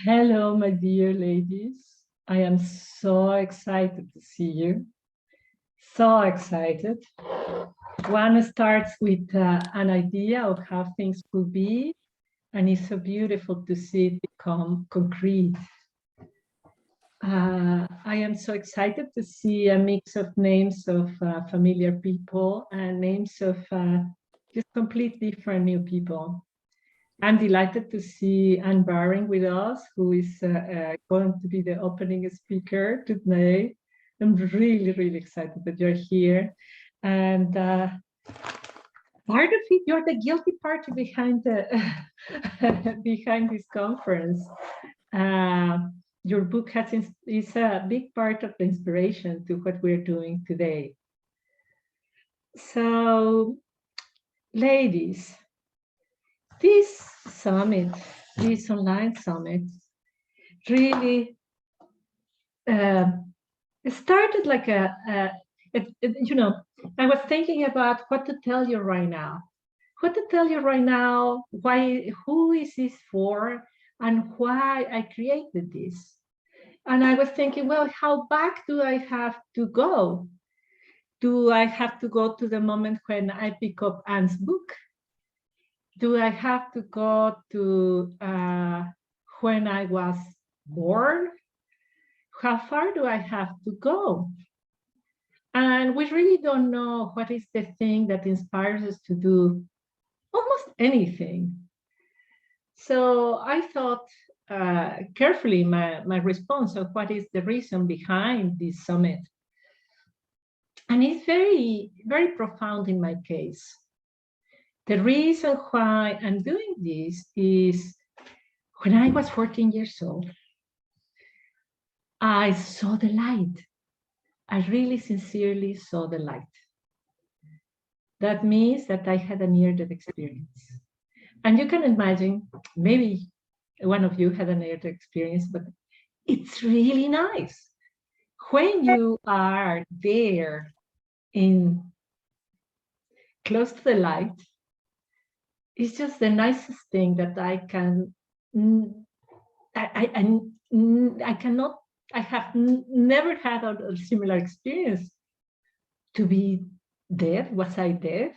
Hello, my dear ladies. I am so excited to see you. So excited. One starts with an idea of how things could be, and it's so beautiful to see it become concrete. I am so excited to see a mix of names of familiar people and names of just completely different new people. I'm delighted to see Anne Baring with us, who is going to be the opening speaker today. I'm really, really excited that you're here. And part of it, you're the guilty party behind behind this conference. Your book is a big part of the inspiration to what we're doing today. So, ladies, this summit, this online summit, really started like I was thinking about what to tell you right now. What to tell you right now, why, who is this for, and why I created this. And I was thinking, well, how back do I have to go? Do I have to go to the moment when I pick up Anne's book? Do I have to go to when I was born? How far do I have to go? And we really don't know what is the thing that inspires us to do almost anything. So I thought carefully my response of what is the reason behind this summit. And it's very, very profound in my case. The reason why I'm doing this is when I was 14 years old, I saw the light. I really sincerely saw the light. That means that I had a near-death experience. And you can imagine, maybe one of you had a near-death experience, but it's really nice. When you are there in close to the light, it's just the nicest thing that I can, I cannot, I have never had a similar experience. To be dead, was I dead?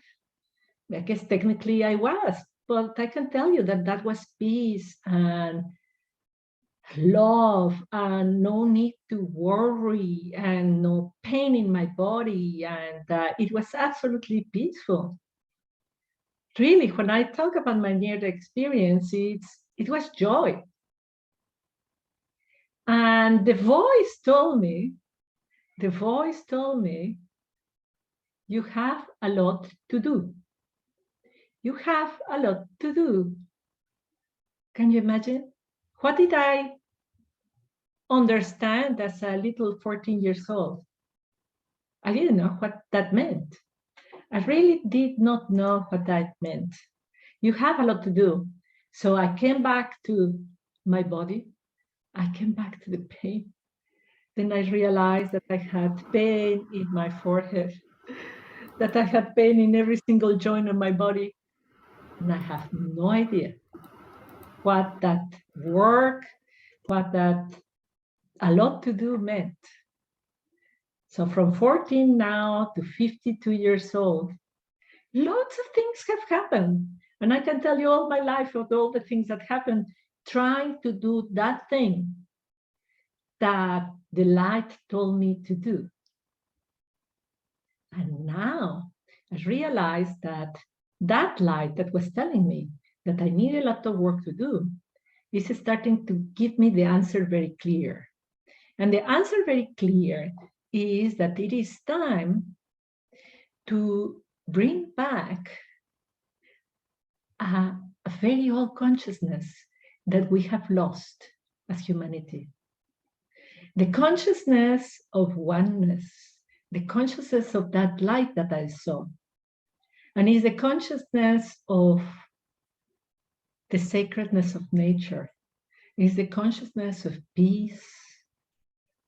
I guess technically I was, but I can tell you that that was peace and love and no need to worry and no pain in my body. And it was absolutely peaceful. Really, when I talk about my near-death experience, it was joy. And the voice told me, you have a lot to do. You have a lot to do. Can you imagine? What did I understand as a little 14 years old? I didn't know what that meant. I really did not know what that meant. You have a lot to do. So I came back to my body. I came back to the pain. Then I realized that I had pain in my forehead, that I had pain in every single joint of my body. And I have no idea what that work, what that a lot to do meant. So from 14 now to 52 years old, lots of things have happened. And I can tell you all my life of all the things that happened, trying to do that thing that the light told me to do. And now I realized that that light that was telling me that I need a lot of work to do is starting to give me the answer very clear. And the answer very clear is that it is time to bring back a very old consciousness that we have lost as humanity. The consciousness of oneness, the consciousness of that light that I saw, and is the consciousness of the sacredness of nature, is the consciousness of peace,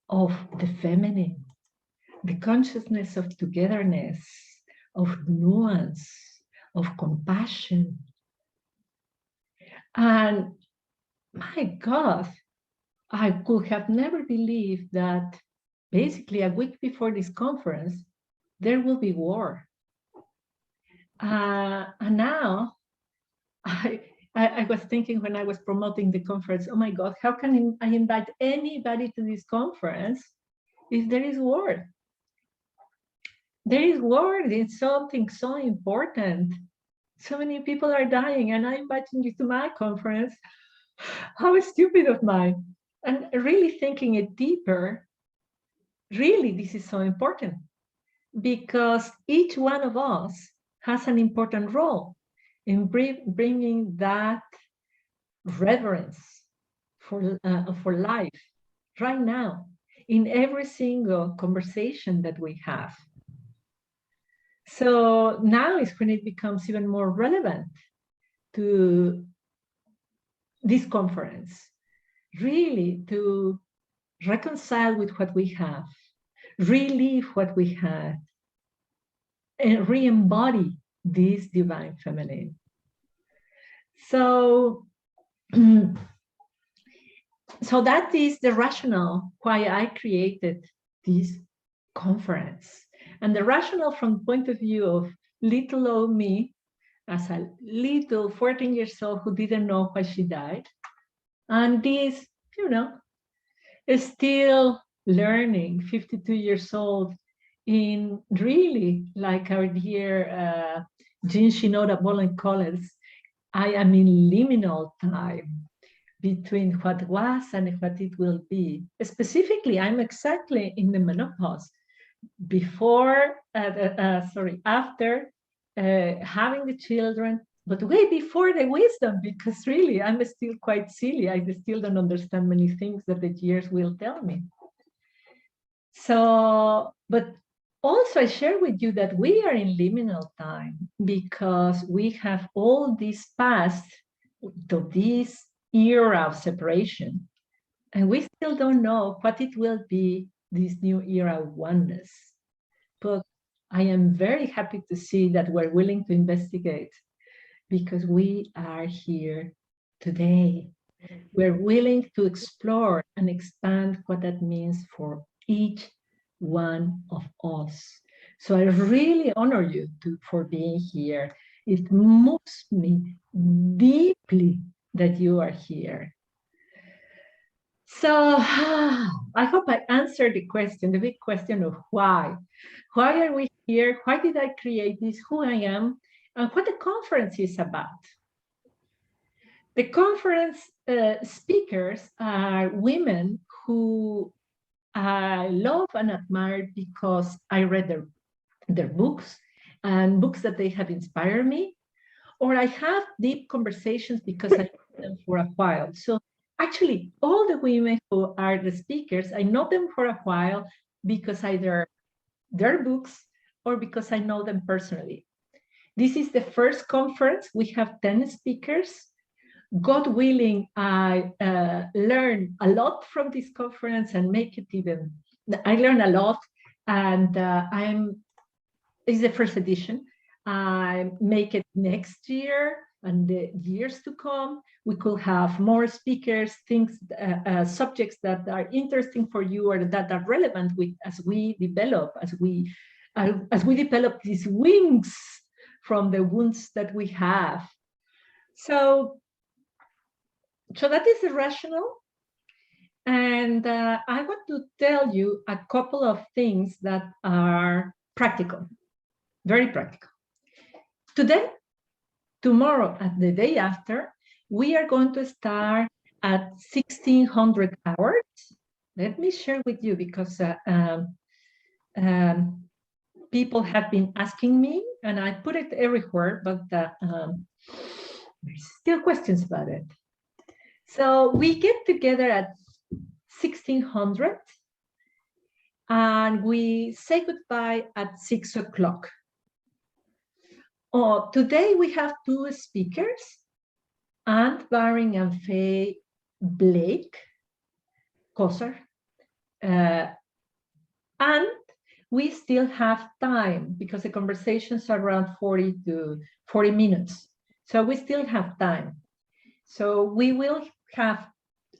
of the feminine, the consciousness of togetherness, of nuance, of compassion. And my God, I could have never believed that basically a week before this conference, there will be war. And now I was thinking when I was promoting the conference, oh my God, how can I invite anybody to this conference if there is war? There is war, it's something so important. So many people are dying, and I'm inviting you to my conference. How stupid of mine. And really thinking it deeper, really, this is so important because each one of us has an important role in bringing that reverence for life right now in every single conversation that we have. So now is when it becomes even more relevant to this conference, really to reconcile with what we have, relive what we had, and re-embody this divine feminine. So, so that is the rationale why I created this conference. And the rationale from the point of view of little old me, as a little 14 years old who didn't know why she died, and this, is still learning, 52 years old, in really, like our dear Jean Shinoda Bolen calls, I am in liminal time between what was and what it will be. Specifically, I'm exactly in the menopause, after having the children, but way before the wisdom, because really I'm still quite silly. I still don't understand many things that the years will tell me. So, but also I share with you that we are in liminal time because we have all this past to this era of separation, and we still don't know what it will be, this new era of oneness. But I am very happy to see that we're willing to investigate because we are here today. We're willing to explore and expand what that means for each one of us. So I really honor you for being here. It moves me deeply that you are here. So I hope I answered the question, the big question of why. Why are we here? Why did I create this? Who I am? And what the conference is about. The conference speakers are women who I love and admire because I read their books and books that they have inspired me, or I have deep conversations because I know them for a while. So actually, all the women who are the speakers, I know them for a while because either their books or because I know them personally. This is the first conference. We have 10 speakers. God willing, I learn a lot from this conference and make it even, I learn a lot, and it's the first edition. I make it next year and the years to come. We could have more speakers, things, subjects that are interesting for you or that are relevant as we develop these wings from the wounds that we have. So that is the rationale. And I want to tell you a couple of things that are practical, very practical. Today, tomorrow, and the day after, we are going to start at 1600 hours. Let me share with you because people have been asking me, and I put it everywhere, but there's still questions about it. So we get together at 1600 and we say goodbye at 6 o'clock. Today we have two speakers, Anne Baring and Faye Blake Kosser, and we still have time because the conversations are around 40 minutes. So we still have time. So we will have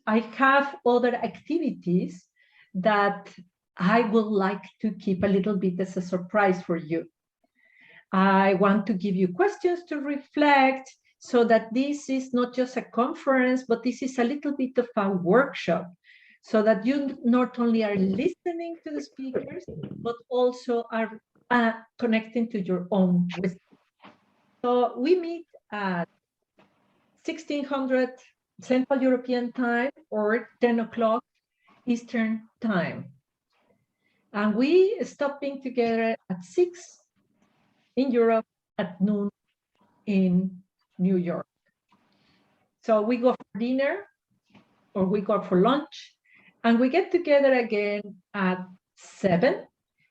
I have other activities that I would like to keep a little bit as a surprise for you. I want to give you questions to reflect so that this is not just a conference, but this is a little bit of a workshop so that you not only are listening to the speakers, but also are connecting to your own wisdom. So we meet at 1600 Central European Time or 10 o'clock Eastern Time. And we stop being together at 6 in Europe, at noon in New York. So we go for dinner or we go for lunch and we get together again at 7,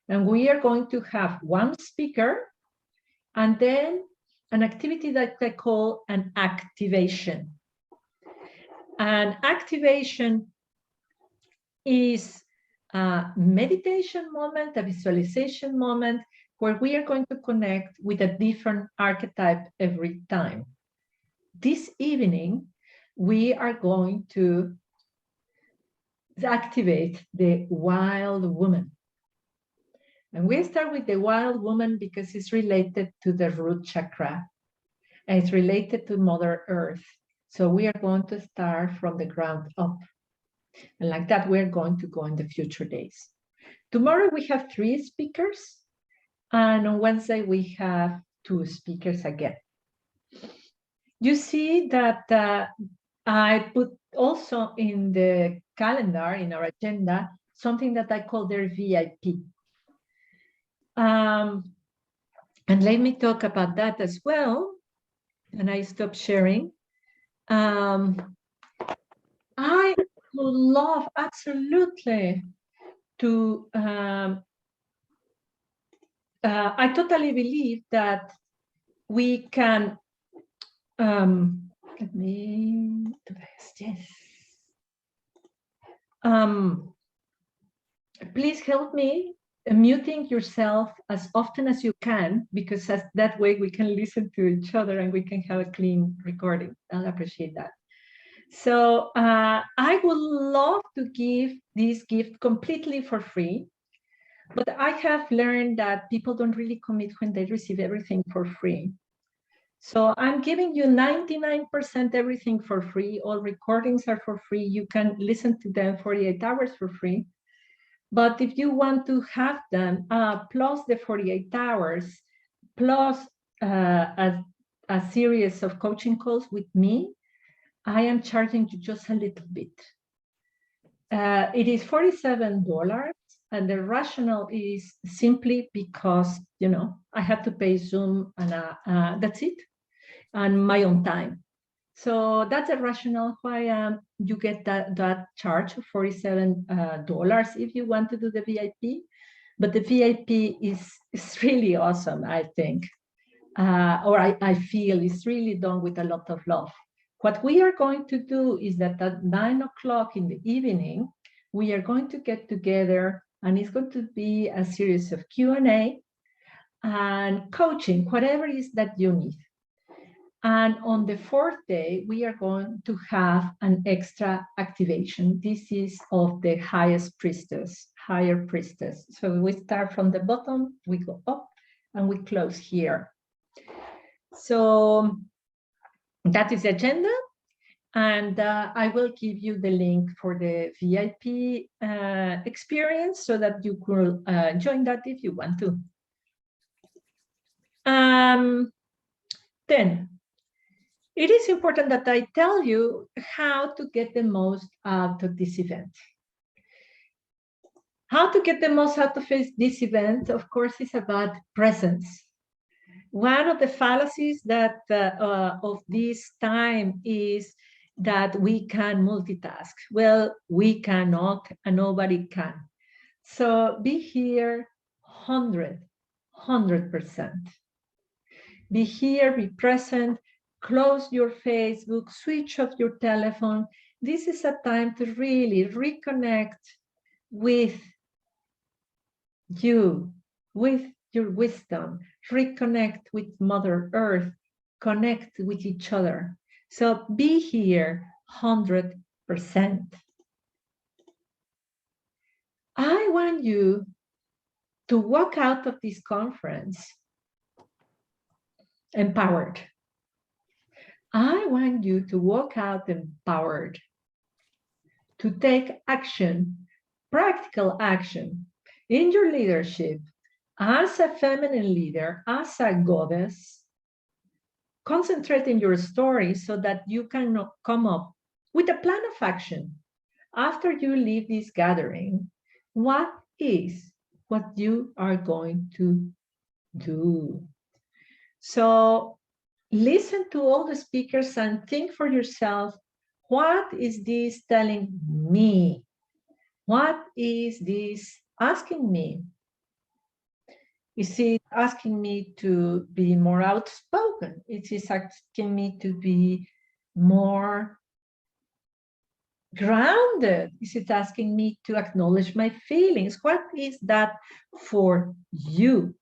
and we are going to have one speaker and then an activity that I call an activation. An activation is a meditation moment, a visualization moment, where we are going to connect with a different archetype every time. This evening, we are going to activate the wild woman. And we start with the wild woman because it's related to the root chakra. And it's related to Mother Earth. So we are going to start from the ground up. And like that, we're going to go in the future days. Tomorrow, we have 3 speakers. And on Wednesday, we have 2 speakers again. You see that I put also in the calendar, in our agenda, something that I call their VIP. And let me talk about that as well. And I stop sharing. I would love absolutely to, I totally believe that we can, let me do this, yes. Please help me muting yourself as often as you can, because that way we can listen to each other and we can have a clean recording. I'll appreciate that. So I would love to give this gift completely for free, but I have learned that people don't really commit when they receive everything for free. So I'm giving you 99% everything for free. All recordings are for free. You can listen to them 48 hours for free. But if you want to have them, plus the 48 hours, plus a series of coaching calls with me, I am charging you just a little bit. It is $47, and the rationale is simply because, you know, I have to pay Zoom, and that's it, and my own time. So that's a rationale why you get that charge of $47 if you want to do the VIP. But the VIP is really awesome, I think, or I feel it's really done with a lot of love. What we are going to do is that at 9 o'clock in the evening, we are going to get together, and it's going to be a series of Q&A and coaching, whatever it is that you need. And on the 4th day, we are going to have an extra activation. This is of the highest priestess, higher priestess. So we start from the bottom, we go up, and we close here. So that is the agenda. And I will give you the link for the VIP experience so that you could join that if you want to. Then, it is important that I tell you how to get the most out of this event. How to get the most out of this event, of course, is about presence. One of the fallacies that of this time is that we can multitask. Well, we cannot, and nobody can. So be here 100%. Be here, be present, close your Facebook, switch off your telephone. This is a time to really reconnect with you, with your wisdom, reconnect with Mother Earth, connect with each other. So be here 100%. I want you to walk out of this conference empowered. I want you to walk out empowered, to take action, practical action in your leadership as a feminine leader, as a goddess. Concentrate in your story so that you can come up with a plan of action. After you leave this gathering, what is what you are going to do? So listen to all the speakers and think for yourself, what is this telling me? What is this asking me? Is it asking me to be more outspoken? It is asking me to be more grounded? Is it asking me to acknowledge my feelings? What is that for you?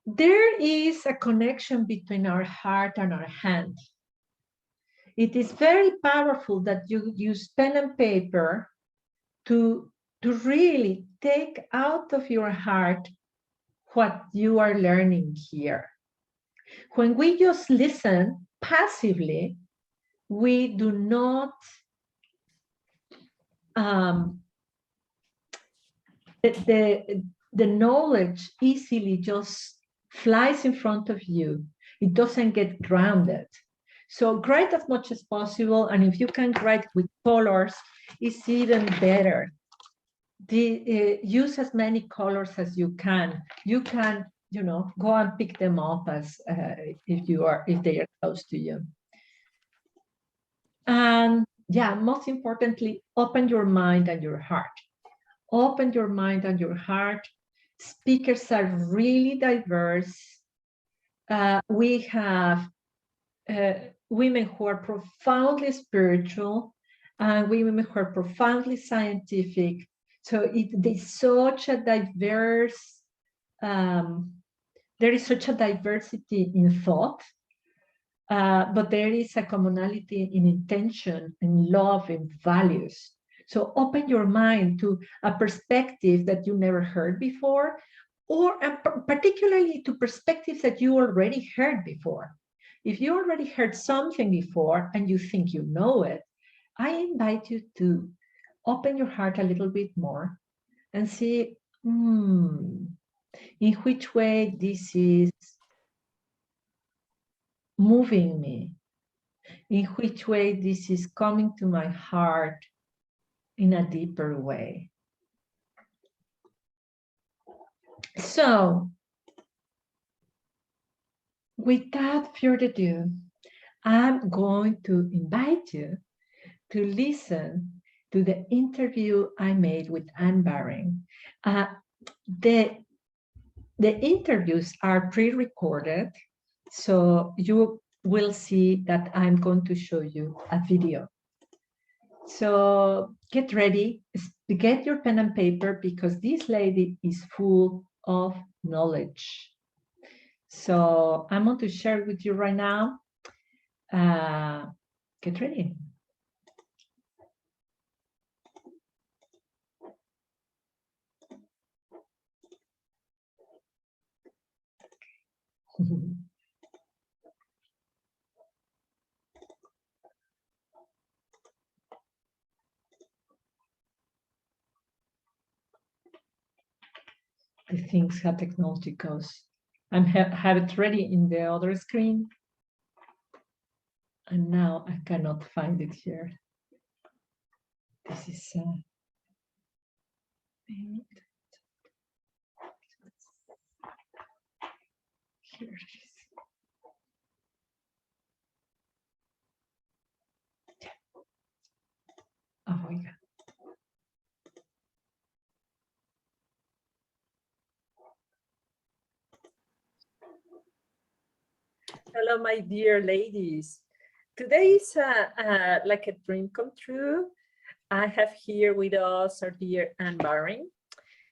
There is a connection between our heart and our hand. It is very powerful that you use pen and paper to really take out of your heart what you are learning here. When we just listen passively, we do not the knowledge easily just flies in front of you. It doesn't get grounded. So write as much as possible, and if you can write with colors, it's even better. Use as many colors as you can. You can, go and pick them up as if they are close to you. And yeah, most importantly, open your mind and your heart. Open your mind and your heart. Speakers are really diverse. We have women who are profoundly spiritual and women who are profoundly scientific. So there's such a diverse, there is such a diversity in thought, but there is a commonality in intention, in love, in values. So open your mind to a perspective that you never heard before, or particularly to perspectives that you already heard before. If you already heard something before and you think you know it, I invite you to open your heart a little bit more and see in which way this is moving me, in which way this is coming to my heart in a deeper way. So, without further ado, I'm going to invite you to listen to the interview I made with Anne Baring. The interviews are pre-recorded, so you will see that I'm going to show you a video. So get ready, get your pen and paper, because this lady is full of knowledge. So I'm going to share with you right now. Get ready. The things how technology goes. I have it ready in the other screen. And now I cannot find it here. This is here it is. Oh my God. Hello, my dear ladies. Today is like a dream come true. I have here with us our dear Anne Baring.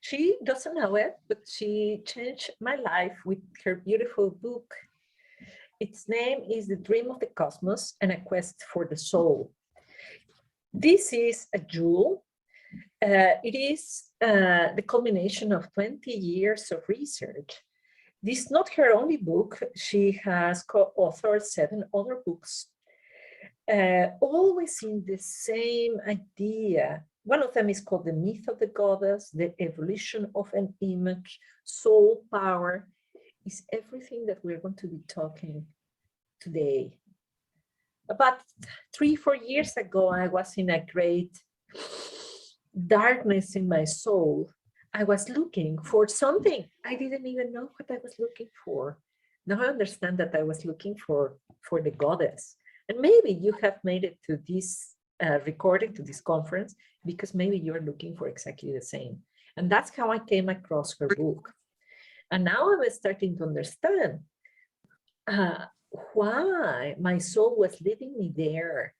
She doesn't know it, but she changed my life with her beautiful book. Its name is The Dream of the Cosmos and a Quest for the Soul. This is a jewel. It is the culmination of 20 years of research. This is not her only book. She has co-authored 7 other books, always in the same idea. One of them is called The Myth of the Goddess, The Evolution of an Image, Soul Power, is everything that we're going to be talking today. About 3-4 years ago, I was in a great darkness in my soul. I was looking for something. I didn't even know what I was looking for. Now I understand that I was looking for the goddess. And maybe you have made it to this recording, to this conference, because maybe you're looking for exactly the same. And that's how I came across her book. And now I'm starting to understand why my soul was leading me there.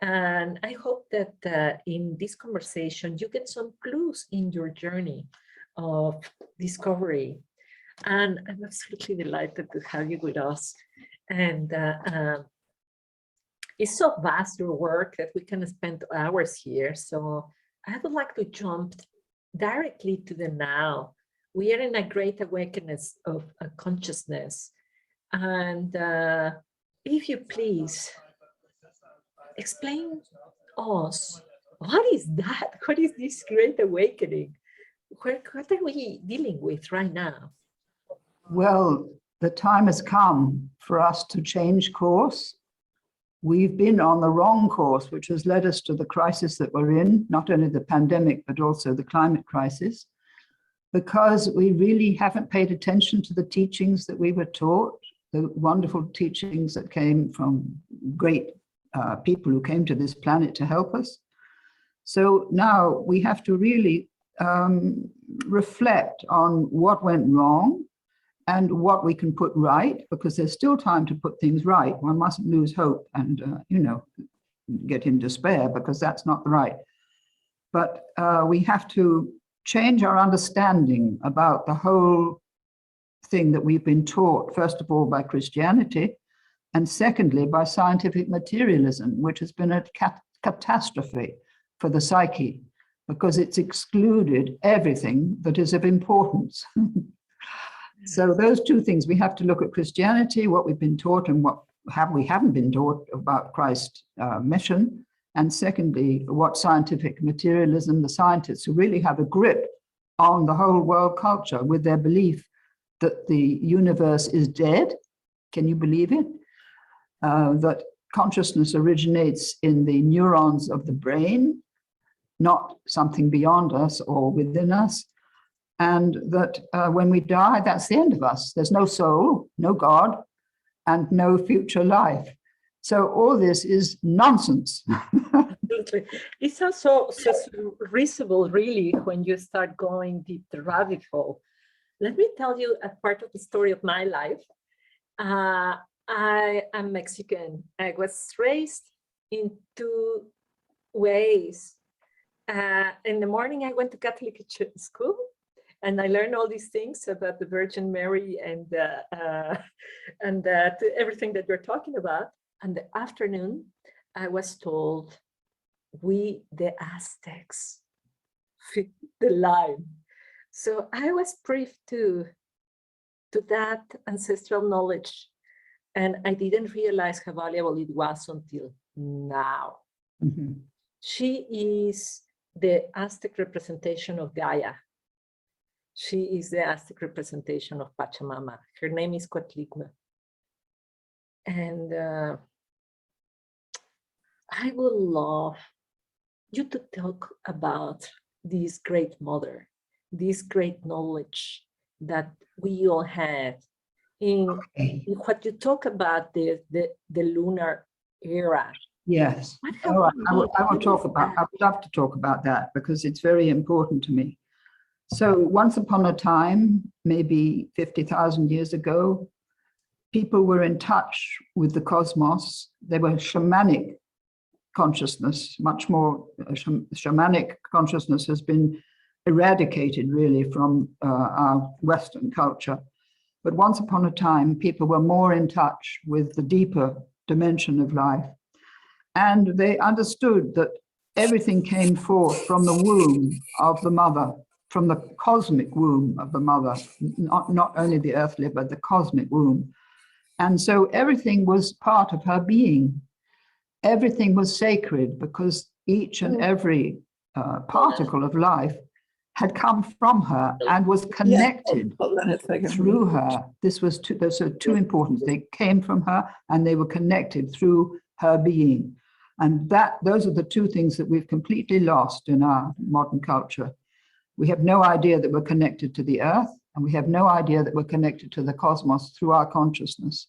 And I hope that in this conversation, you get some clues in your journey of discovery. And I'm absolutely delighted to have you with us. And it's so vast, your work, that we can spend hours here. So I would like to jump directly to the now. We are in a great awakening of consciousness. And if you please, explain us, what is that? What is this great awakening? What are we dealing with right now? Well, the time has come for us to change course. We've been on the wrong course, which has led us to the crisis that we're in, not only the pandemic, but also the climate crisis, because we really haven't paid attention to the teachings that we were taught, the wonderful teachings that came from great people who came to this planet to help us. So now we have to really reflect on what went wrong and what we can put right, because there's still time to put things right. One mustn't lose hope and, get in despair, because that's not right. But we have to change our understanding about the whole thing that we've been taught, first of all, by Christianity, and secondly, by scientific materialism, which has been a catastrophe for the psyche, because it's excluded everything that is of importance. So those two things, we have to look at Christianity, what we've been taught, and what we haven't been taught about Christ's mission. And secondly, what scientific materialism, the scientists who really have a grip on the whole world culture with their belief that the universe is dead. Can you believe it? That consciousness originates in the neurons of the brain, not something beyond us or within us. And that when we die, that's the end of us. There's no soul, no God, and no future life. So all this is nonsense. Absolutely. It sounds so reasonable, really, when you start going deep the rabbit hole. Let me tell you a part of the story of my life. I am Mexican. I was raised in 2 ways. In the morning, I went to Catholic school, and I learned all these things about the Virgin Mary and everything that you're talking about. And the afternoon, I was told, we, the Aztecs, fit the line. So I was privy to that ancestral knowledge, and I didn't realize how valuable it was until now. Mm-hmm. She is the Aztec representation of Gaia. She is the Aztec representation of Pachamama. Her name is Coatlicue. And I would love you to talk about this great mother, this great knowledge that we all had in what you talk about the lunar era. Yes. I would love to talk about that, because it's very important to me. So once upon a time, maybe 50,000 years ago, people were in touch with the cosmos. They were shamanic consciousness, much more shamanic consciousness has been eradicated really from our Western culture. But once upon a time, people were more in touch with the deeper dimension of life. And they understood that everything came forth from the womb of the mother, from the cosmic womb of the mother, not only the earthly, but the cosmic womb. And so everything was part of her being. Everything was sacred because each and every particle of life had come from her and was connected through her. Those are two important. They came from her and they were connected through her being. And those are the two things that we've completely lost in our modern culture. We have no idea that we're connected to the earth, and we have no idea that we're connected to the cosmos through our consciousness.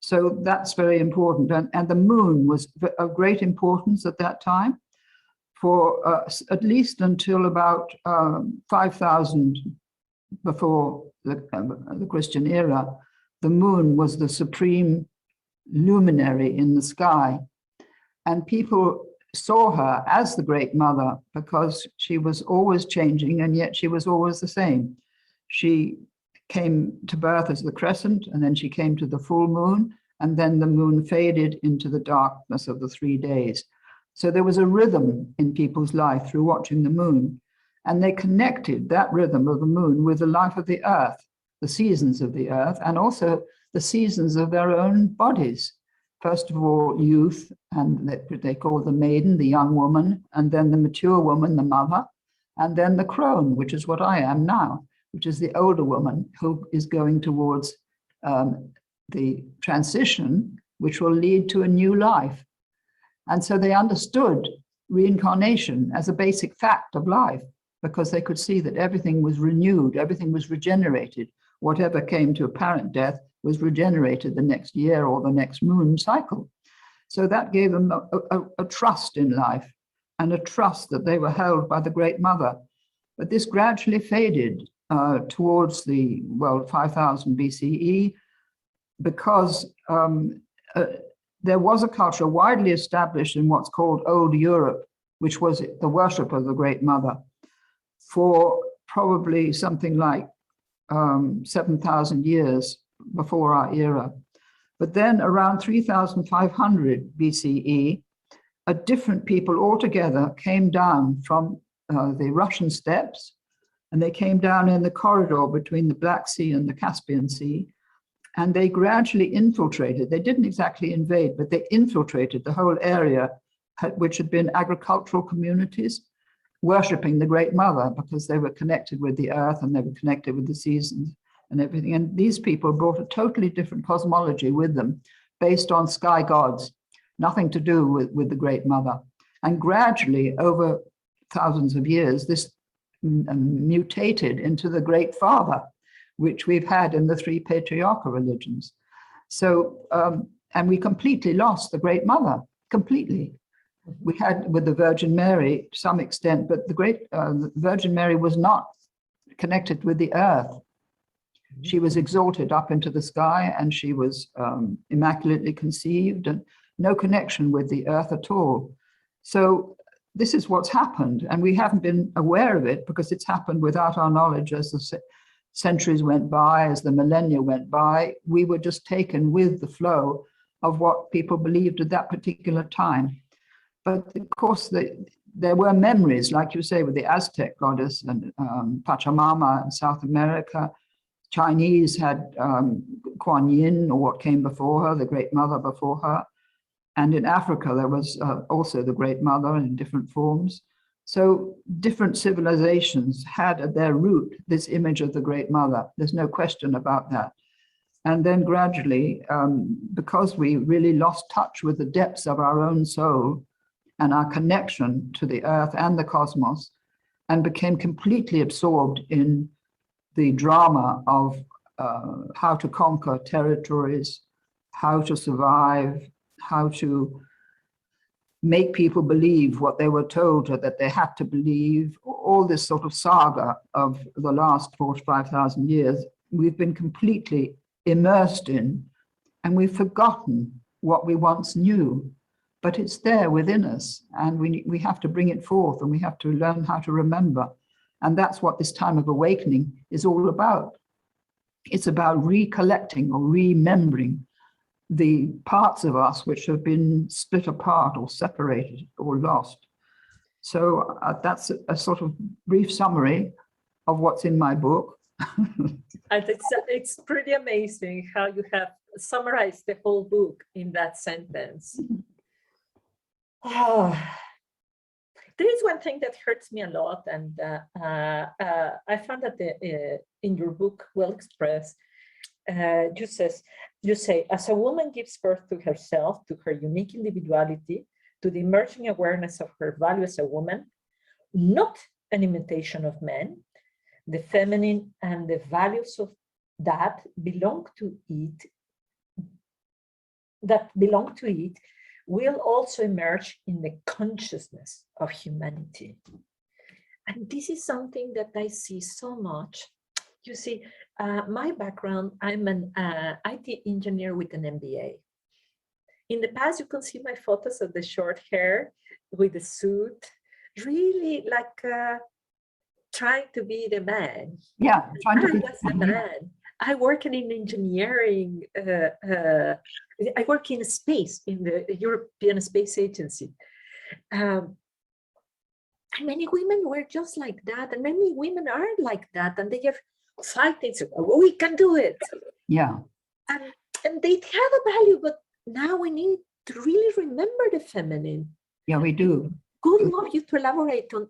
So that's very important. And the moon was of great importance at that time. For at least until about 5,000 before the Christian era, the moon was the supreme luminary in the sky. And people saw her as the Great Mother because she was always changing, and yet she was always the same. She came to birth as the crescent, and then she came to the full moon, and then the moon faded into the darkness of the 3 days. So there was a rhythm in people's life through watching the moon, and they connected that rhythm of the moon with the life of the earth, the seasons of the earth, and also the seasons of their own bodies. First of all, youth, and they call the maiden, the young woman, and then the mature woman, the mother, and then the crone, which is what I am now, which is the older woman who is going towards the transition, which will lead to a new life. And so they understood reincarnation as a basic fact of life, because they could see that everything was renewed, everything was regenerated. Whatever came to apparent death was regenerated the next year or the next moon cycle. So that gave them a trust in life and a trust that they were held by the Great Mother. But this gradually faded towards the, 5000 BCE, because there was a culture widely established in what's called Old Europe, which was the worship of the Great Mother, for probably something like 7,000 years before our era. But then around 3,500 BCE, a different people altogether came down from the Russian steppes, and they came down in the corridor between the Black Sea and the Caspian Sea, and they gradually infiltrated. They didn't exactly invade, but they infiltrated the whole area, which had been agricultural communities, worshipping the Great Mother because they were connected with the earth and they were connected with the seasons and everything. And these people brought a totally different cosmology with them based on sky gods, nothing to do with the Great Mother. And gradually, over thousands of years, this mutated into the Great Father, which we've had in the three patriarchal religions. So, and we completely lost the Great Mother, completely. We had with the Virgin Mary to some extent, but the Virgin Mary was not connected with the earth. She was exalted up into the sky, and she was immaculately conceived, and no connection with the earth at all. So this is what's happened, and we haven't been aware of it because it's happened without our knowledge. As the centuries went by, as the millennia went by, we were just taken with the flow of what people believed at that particular time. But of course, there were memories, like you say, with the Aztec goddess and Pachamama in South America. Chinese had Kuan Yin, or what came before her, the Great Mother before her. And in Africa, there was also the Great Mother in different forms. So different civilizations had at their root this image of the Great Mother. There's no question about that. And then gradually, because we really lost touch with the depths of our own soul and our connection to the earth and the cosmos, and became completely absorbed in the drama of how to conquer territories, how to survive, how to make people believe what they were told that they had to believe, all this sort of saga of the last 45,000 years, we've been completely immersed in, and we've forgotten what we once knew, but it's there within us, and we have to bring it forth, and we have to learn how to remember. And that's what this time of awakening is all about. It's about recollecting or remembering the parts of us which have been split apart or separated or lost. So that's a sort of brief summary of what's in my book. And it's pretty amazing how you have summarized the whole book in that sentence. Oh, there is one thing that hurts me a lot, and I found that in your book, Well Expressed, you say, as a woman gives birth to herself, to her unique individuality, to the emerging awareness of her value as a woman, not an imitation of men, the feminine and the values of that belong to it, will also emerge in the consciousness of humanity. And this is something that I see so much. You see, my background, I'm an IT engineer with an MBA. In the past, you can see my photos of the short hair with the suit, really like trying to be the man. Yeah, trying to be the man. I work in engineering. I work in space, in the European Space Agency. And many women were just like that, and many women are like that, and they have fighting. So, oh, we can do it. Yeah. And they have a value, but now we need to really remember the feminine. Yeah, we do. Good of you to elaborate on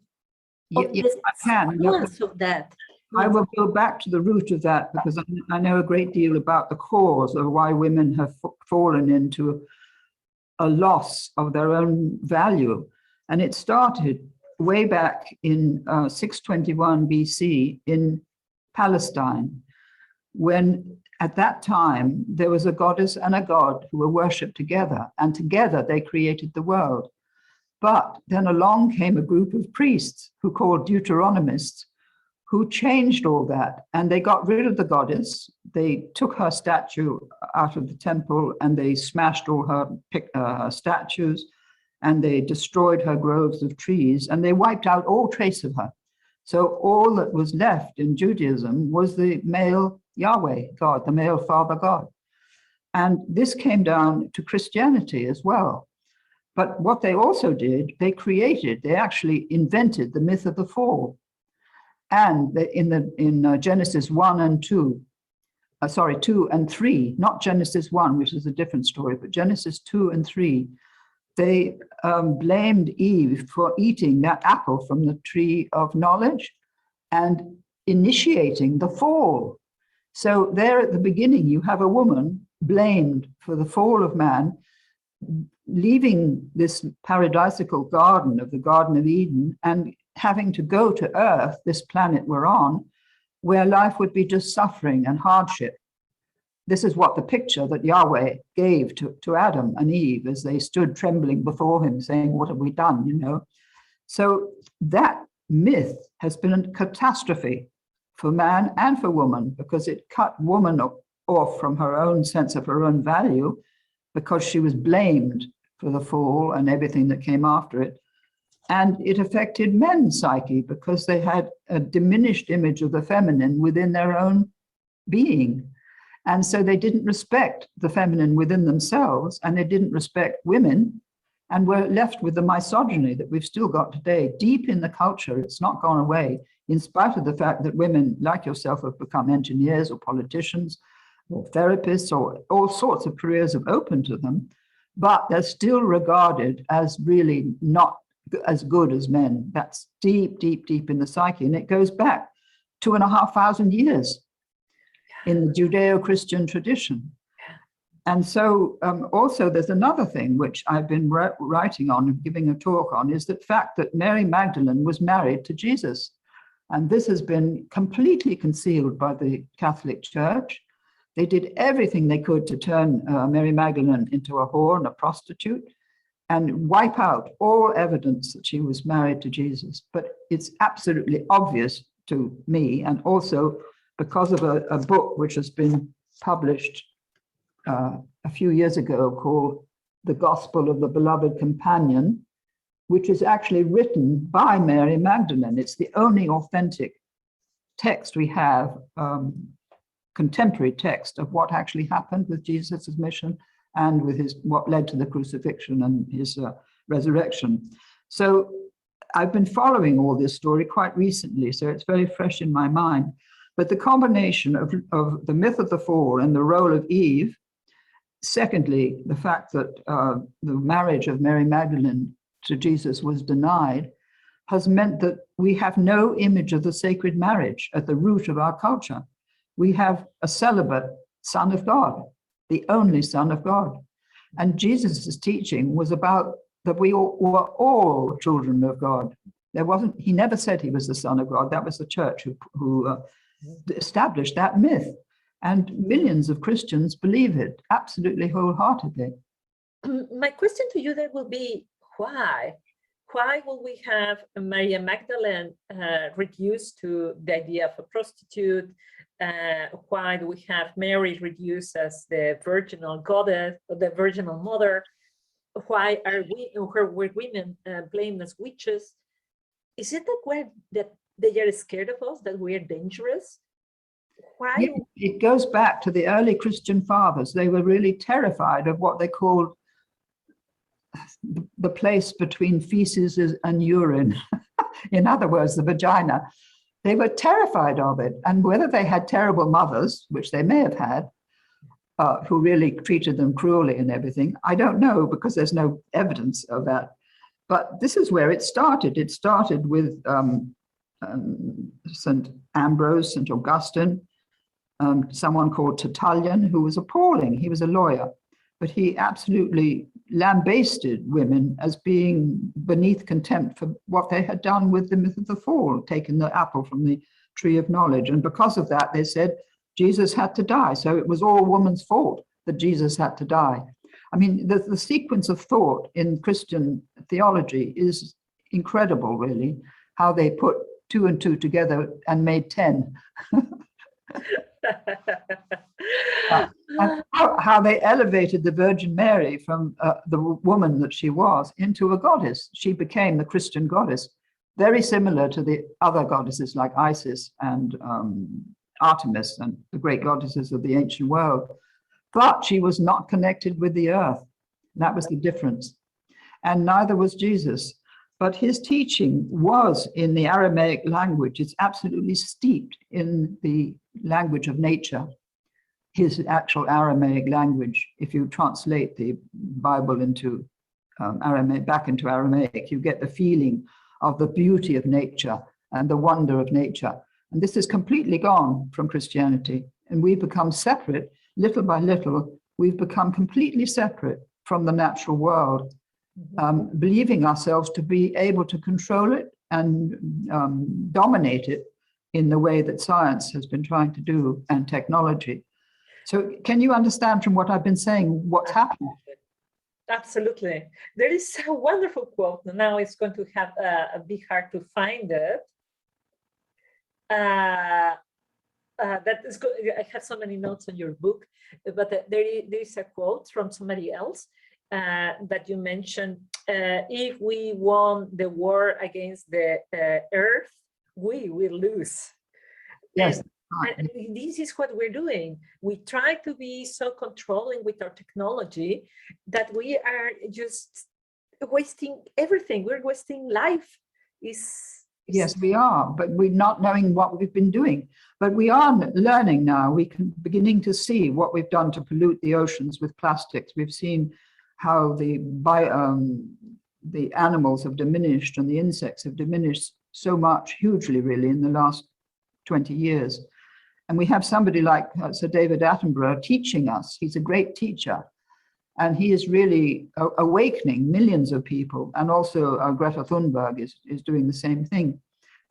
Yes, I can. nuance of that. I will go back to the root of that, because I know a great deal about the cause of why women have fallen into a loss of their own value. And it started way back in 621 BC in Palestine, when at that time there was a goddess and a god who were worshipped together, and together they created the world. But then along came a group of priests who called Deuteronomists, who changed all that, and they got rid of the goddess. They took her statue out of the temple, and they smashed all her statues, and they destroyed her groves of trees, and they wiped out all trace of her. So all that was left in Judaism was the male Yahweh God, the male father God. And this came down to Christianity as well. But what they also did, they actually invented the myth of the fall. And in Genesis 1 and 2, 2 and 3, not Genesis 1, which is a different story, but Genesis 2 and 3, they blamed Eve for eating that apple from the tree of knowledge and initiating the fall. So there at the beginning, you have a woman blamed for the fall of man, leaving this paradisical garden of the Garden of Eden and having to go to Earth, this planet we're on, where life would be just suffering and hardship. This is what the picture that Yahweh gave to Adam and Eve as they stood trembling before him, saying, what have we done, you know? So that myth has been a catastrophe for man and for woman, because it cut woman off from her own sense of her own value, because she was blamed for the fall and everything that came after it. And it affected men's psyche, because they had a diminished image of the feminine within their own being. And so they didn't respect the feminine within themselves, and they didn't respect women, and were left with the misogyny that we've still got today, deep in the culture. It's not gone away, in spite of the fact that women like yourself have become engineers or politicians or therapists, or all sorts of careers have opened to them, but they're still regarded as really not as good as men. That's deep, deep, deep in the psyche. And it goes back 2,500 years in the Judeo-Christian tradition. And so also there's another thing which I've been writing on and giving a talk on, is the fact that Mary Magdalene was married to Jesus. And this has been completely concealed by the Catholic Church. They did everything they could to turn Mary Magdalene into a whore and a prostitute, and wipe out all evidence that she was married to Jesus. But it's absolutely obvious to me, and also because of a book which has been published a few years ago called The Gospel of the Beloved Companion, which is actually written by Mary Magdalene. It's the only authentic text we have contemporary text of what actually happened with Jesus' mission and with what led to the crucifixion and his resurrection. So I've been following all this story quite recently, so it's very fresh in my mind. But the combination of the myth of the fall and the role of Eve, secondly, the fact that the marriage of Mary Magdalene to Jesus was denied, has meant that we have no image of the sacred marriage at the root of our culture. We have a celibate Son of God, the only Son of God. And Jesus' teaching was about that we were all children of God. He never said he was the Son of God. That was the church who established that myth. And millions of Christians believe it absolutely wholeheartedly. My question to you then will be, why? Why will we have Maria Magdalene reduced to the idea of a prostitute? Why do we have Mary reduced as the virginal goddess, or the virginal mother? Why are women blamed as witches? Is it that they are scared of us, that we are dangerous? Why? Yeah, it goes back to the early Christian fathers. They were really terrified of what they called the place between feces and urine. In other words, the vagina. They were terrified of it. And whether they had terrible mothers, which they may have had, who really treated them cruelly and everything, I don't know, because there's no evidence of that. But this is where it started. It started with St. Ambrose, St. Augustine, someone called Tertullian, who was appalling. He was a lawyer, but he absolutely lambasted women as being beneath contempt for what they had done with the myth of the fall, taken the apple from the tree of knowledge. And because of that, they said Jesus had to die. So it was all woman's fault that Jesus had to die. I mean, the sequence of thought in Christian theology is incredible, really, how they put 2 and 2 together and made 10. And how they elevated the Virgin Mary from the woman that she was into a goddess. She became the Christian goddess, very similar to the other goddesses like Isis and Artemis and the great goddesses of the ancient world. But she was not connected with the earth. That was the difference. And neither was Jesus. But his teaching was in the Aramaic language. It's absolutely steeped in the language of nature, his actual Aramaic language. If you translate the Bible into Aramaic, back into Aramaic, you get the feeling of the beauty of nature and the wonder of nature. And this is completely gone from Christianity. And we've become separate, little by little, we've become completely separate from the natural world, believing ourselves to be able to control it and dominate it in the way that science has been trying to do, and technology. So can you understand from what I've been saying what's happened? Absolutely. There is a wonderful quote. Now it's going to have be hard to find it. That is good. I have so many notes on your book, but there is a quote from somebody else that you mentioned. If we won the war against the earth, we will lose. Yes. And this is what we're doing. We try to be so controlling with our technology that we are just wasting everything. We're wasting life. Yes, we are, but we're not knowing what we've been doing. But we are learning now. We can beginning to see what we've done to pollute the oceans with plastics. We've seen how the animals have diminished and the insects have diminished so much, hugely, really, in the last 20 years. And we have somebody like Sir David Attenborough teaching us. He's a great teacher. And he is really awakening millions of people. And also Greta Thunberg is doing the same thing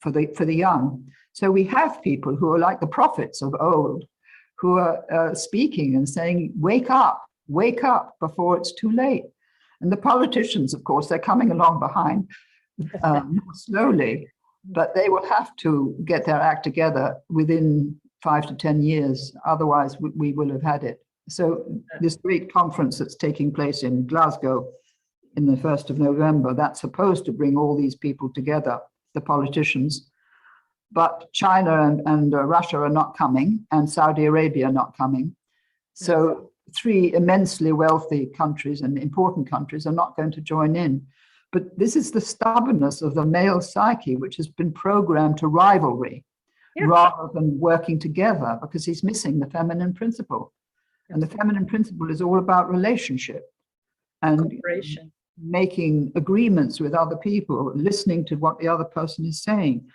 for the young. So we have people who are like the prophets of old, who are speaking and saying, wake up before it's too late. And the politicians, of course, they're coming along behind slowly, but they will have to get their act together within 5 to 10 years. Otherwise, we will have had it. So this great conference that's taking place in Glasgow in the 1st of November, that's supposed to bring all these people together, the politicians. but China and Russia are not coming, and Saudi Arabia are not coming. So three immensely wealthy countries and important countries are not going to join in. But this is the stubbornness of the male psyche, which has been programmed to rivalry rather than working together, because he's missing the feminine principle. And the feminine principle is all about relationship and cooperation, making agreements with other people, listening to what the other person is saying.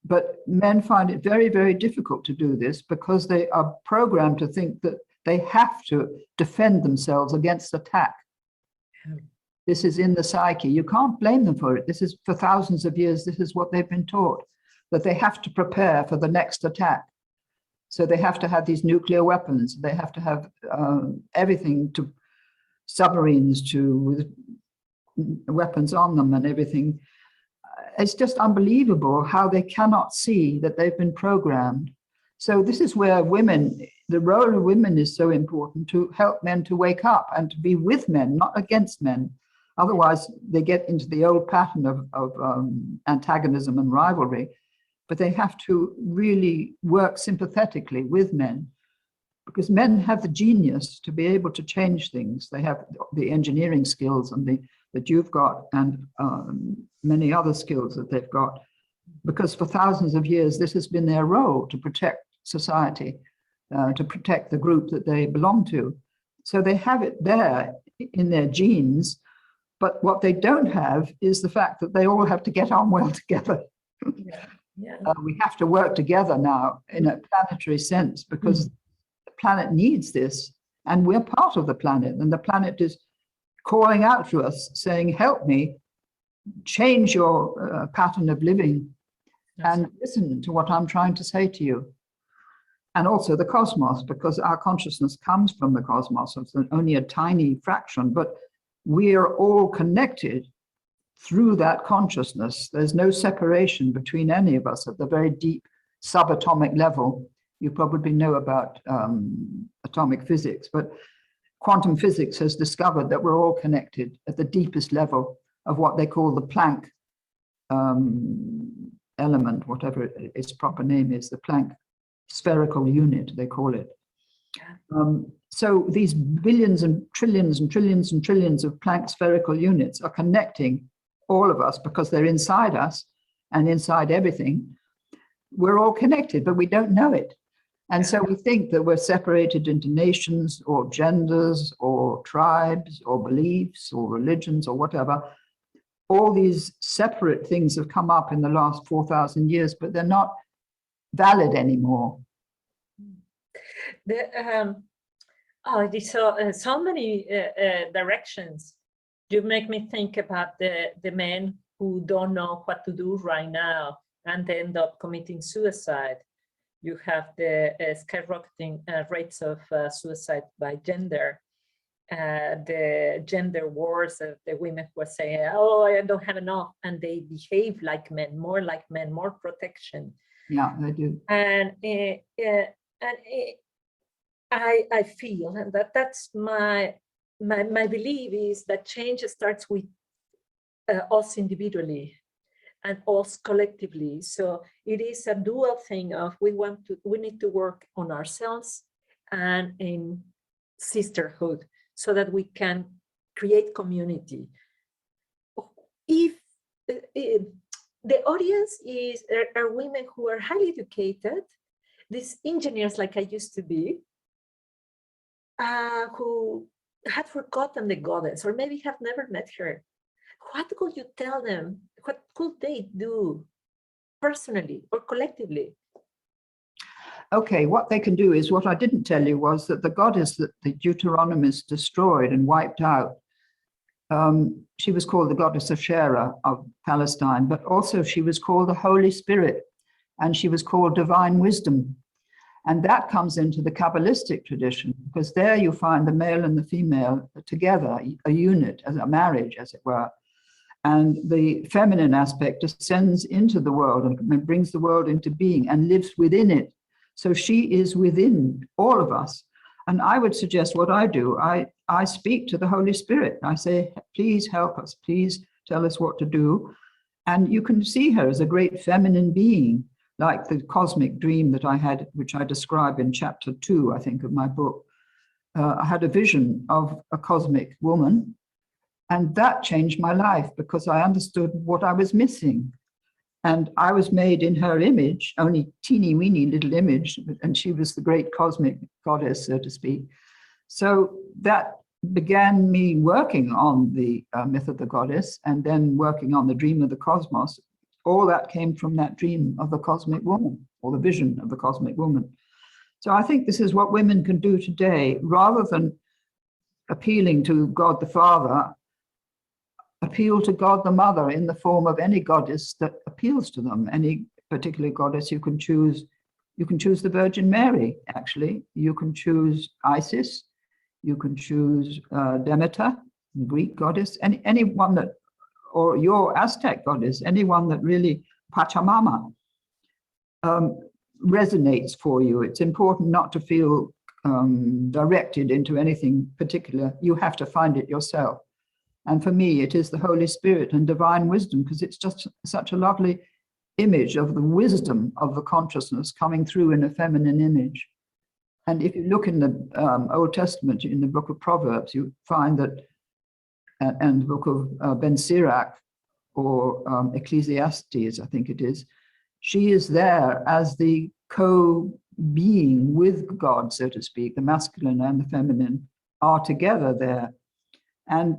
But men find it very, very difficult to do this because they are programmed to think that they have to defend themselves against attack. This is in the psyche. You can't blame them for it. This is for thousands of years. This is what they've been taught, that they have to prepare for the next attack. So they have to have these nuclear weapons. They have to have everything, to submarines, to with weapons on them and everything. It's just unbelievable how they cannot see that they've been programmed. So this is where women, the role of women is so important, to help men to wake up and to be with men, not against men. Otherwise, they get into the old pattern of antagonism and rivalry. But they have to really work sympathetically with men, because men have the genius to be able to change things. They have the engineering skills and that you've got, and many other skills that they've got, because for thousands of years, this has been their role, to protect society, to protect the group that they belong to. So they have it there in their genes, but what they don't have is the fact that they all have to get on well together. We have to work together now in a planetary sense, because the planet needs this, and we're part of the planet, and the planet is calling out to us saying, help me, change your pattern of living and listen to what I'm trying to say to you. And also the cosmos, because our consciousness comes from the cosmos. It's only a tiny fraction, but we are all connected through that consciousness. There's no separation between any of us at the very deep subatomic level. You probably know about atomic physics, but quantum physics has discovered that we're all connected at the deepest level of what they call the Planck element, whatever its proper name is, the Planck spherical unit, they call it. So these billions and trillions and trillions and trillions of Planck spherical units are connecting all of us, because they're inside us and inside everything. We're all connected, but we don't know it. And so we think that we're separated into nations or genders or tribes or beliefs or religions or whatever. All these separate things have come up in the last 4,000 years, but they're not valid anymore. There's so many directions. You make me think about the men who don't know what to do right now and they end up committing suicide. You have the skyrocketing rates of suicide by gender, the gender wars, the women who are saying, oh, I don't have enough, and they behave like men, more protection. Yeah, they do. And I feel that that's my belief, is that change starts with us individually and us collectively. So it is a dual thing of we need to work on ourselves and in sisterhood, so that we can create community. If the audience are women who are highly educated, these engineers like I used to be, who had forgotten the goddess, or maybe have never met her, what could you tell them? What could they do personally or collectively? Okay, what they can do is, what I didn't tell you was that the goddess that the Deuteronomists destroyed and wiped out, she was called the goddess of Shera of Palestine, but also she was called the Holy Spirit, and she was called divine wisdom. And that comes into the Kabbalistic tradition, because there you find the male and the female together, a unit, as a marriage, as it were. And the feminine aspect descends into the world and brings the world into being and lives within it. So she is within all of us. And I would suggest what I do, I speak to the Holy Spirit. I say, please help us, please tell us what to do. And you can see her as a great feminine being like the cosmic dream that I had, which I describe in chapter 2, I think, of my book. I had a vision of a cosmic woman, and that changed my life because I understood what I was missing. And I was made in her image, only teeny weeny little image, and she was the great cosmic goddess, so to speak. So that began me working on the myth of the goddess, and then working on the dream of the cosmos. All that came from that dream of the cosmic woman, or the vision of the cosmic woman. So I think this is what women can do today, rather than appealing to God the Father, appeal to God the Mother in the form of any goddess that appeals to them, any particular goddess. You can choose the Virgin Mary, actually. You can choose Isis. You can choose Demeter, the Greek goddess, any one that, or your Aztec goddess, anyone that really, Pachamama, resonates for you. It's important not to feel directed into anything particular. You have to find it yourself. And for me, it is the Holy Spirit and divine wisdom, because it's just such a lovely image of the wisdom of the consciousness coming through in a feminine image. And if you look in the Old Testament, in the book of Proverbs, you find that, and the book of Ben Sirach, or Ecclesiastes, I think it is, she is there as the co-being with God, so to speak. The masculine and the feminine are together there. And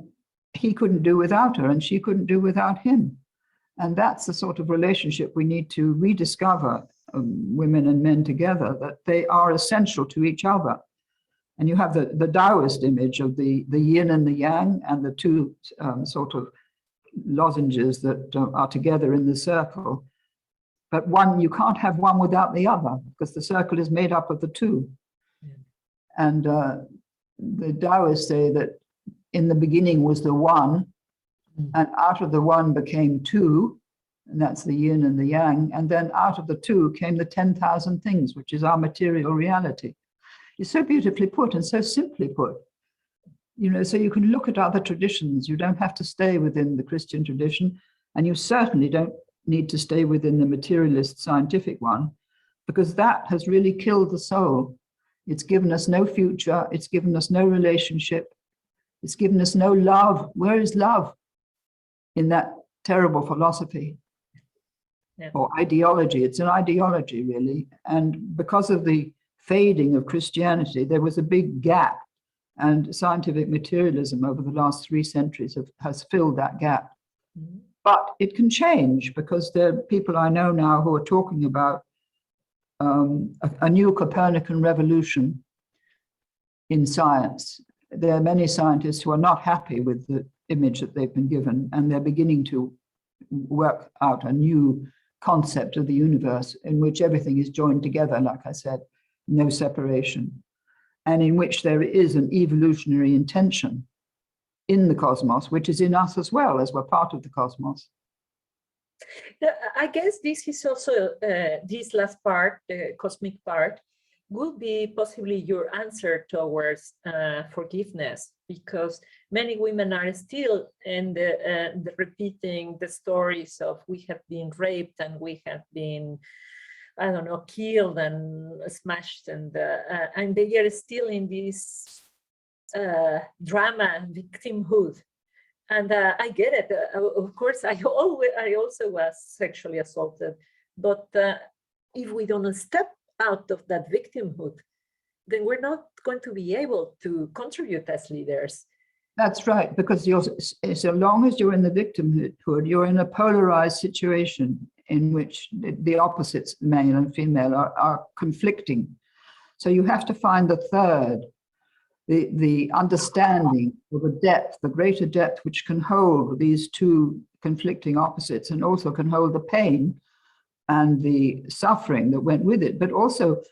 he couldn't do without her, and she couldn't do without him. And that's the sort of relationship we need to rediscover, women and men together, that they are essential to each other. And you have the Taoist image of the yin and the yang, and the two sort of lozenges that are together in the circle. But one, you can't have one without the other, because the circle is made up of the two. Yeah. And the Taoists say that in the beginning was the one, and out of the one became two, and that's the yin and the yang, and then out of the two came the 10,000 things, which is our material reality. It's so beautifully put and so simply put. You know, so you can look at other traditions. You don't have to stay within the Christian tradition, and you certainly don't need to stay within the materialist scientific one, because that has really killed the soul. It's given us no future. It's given us no relationship. It's given us no love. Where is love in that terrible philosophy? Yeah. Or ideology? It's an ideology, really. And because of the fading of Christianity, there was a big gap, and scientific materialism over the last 3 centuries has filled that gap. Mm-hmm. But it can change, because there are people I know now who are talking about a new Copernican revolution in science. There are many scientists who are not happy with the image that they've been given, and they're beginning to work out a new concept of the universe in which everything is joined together, like I said, no separation, and in which there is an evolutionary intention in the cosmos, which is in us as well, as we're part of the cosmos. I guess this is also, this last part, the cosmic part, would be possibly your answer towards forgiveness, because many women are still in the repeating the stories of we have been raped and we have been, I don't know, killed and smashed, and they are still in this drama, victimhood. And I get it. Of course, I also was sexually assaulted, but if we don't step out of that victimhood, then we're not going to be able to contribute as leaders. That's right, because so long as you're in the victimhood, you're in a polarized situation in which the opposites, male and female, are conflicting. So you have to find the third, the understanding of the depth, the greater depth, which can hold these two conflicting opposites, and also can hold the pain and the suffering that went with it. But also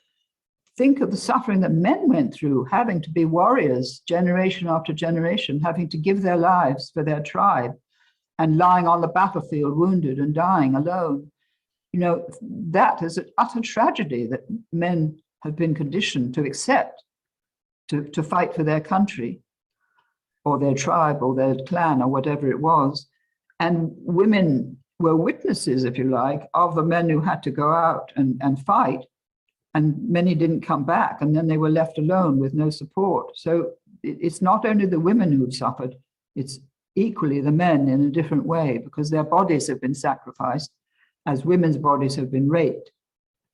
think of the suffering that men went through, having to be warriors generation after generation, having to give their lives for their tribe, and lying on the battlefield wounded and dying alone. You know, that is an utter tragedy that men have been conditioned to accept, to fight for their country or their tribe or their clan or whatever it was. And women were witnesses, if you like, of the men who had to go out and fight, and many didn't come back, and then they were left alone with no support. So it's not only the women who've suffered, it's equally the men in a different way, because their bodies have been sacrificed as women's bodies have been raped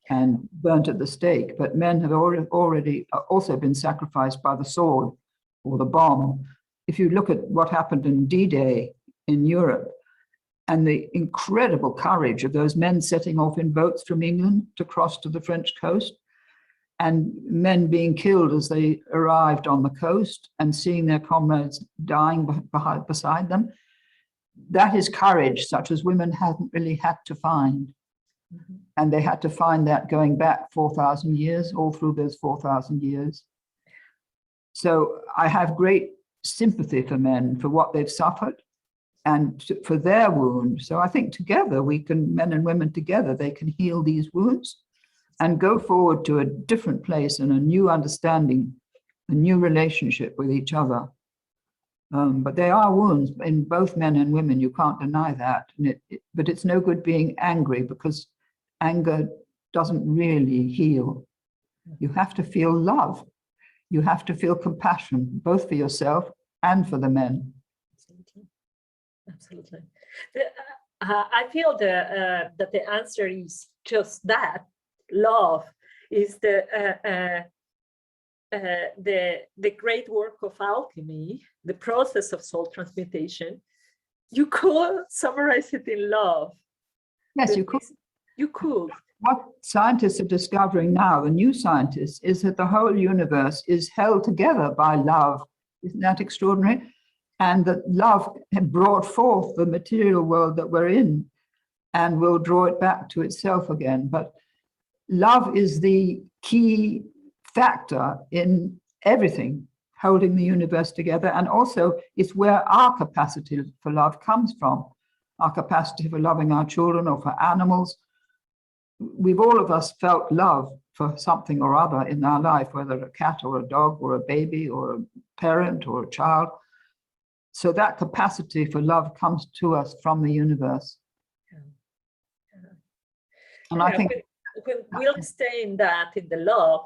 and burnt at the stake. But men have already also been sacrificed by the sword or the bomb. If you look at what happened in D-Day in Europe, and the incredible courage of those men setting off in boats from England to cross to the French coast, and men being killed as they arrived on the coast and seeing their comrades dying beside them, that is courage such as women hadn't really had to find. Mm-hmm. And they had to find that going back 4,000 years, all through those 4,000 years. So I have great sympathy for men, for what they've suffered, and for their wound. So I think together we can, men and women together, they can heal these wounds and go forward to a different place and a new understanding, a new relationship with each other. But there are wounds in both men and women, you can't deny that. And but it's no good being angry, because anger doesn't really heal. You have to feel love. You have to feel compassion, both for yourself and for the men. Absolutely. I feel that the answer is just that. Love is the great work of alchemy, the process of soul transmutation. You could summarize it in love. Yes, you could. You could. What scientists are discovering now, the new scientists, is that the whole universe is held together by love. Isn't that extraordinary? And that love had brought forth the material world that we're in and will draw it back to itself again. But love is the key factor in everything, holding the universe together. And also it's where our capacity for love comes from, our capacity for loving our children or for animals. We've all of us felt love for something or other in our life, whether a cat or a dog or a baby or a parent or a child. So that capacity for love comes to us from the universe. And I think when we'll stay in that, in the love,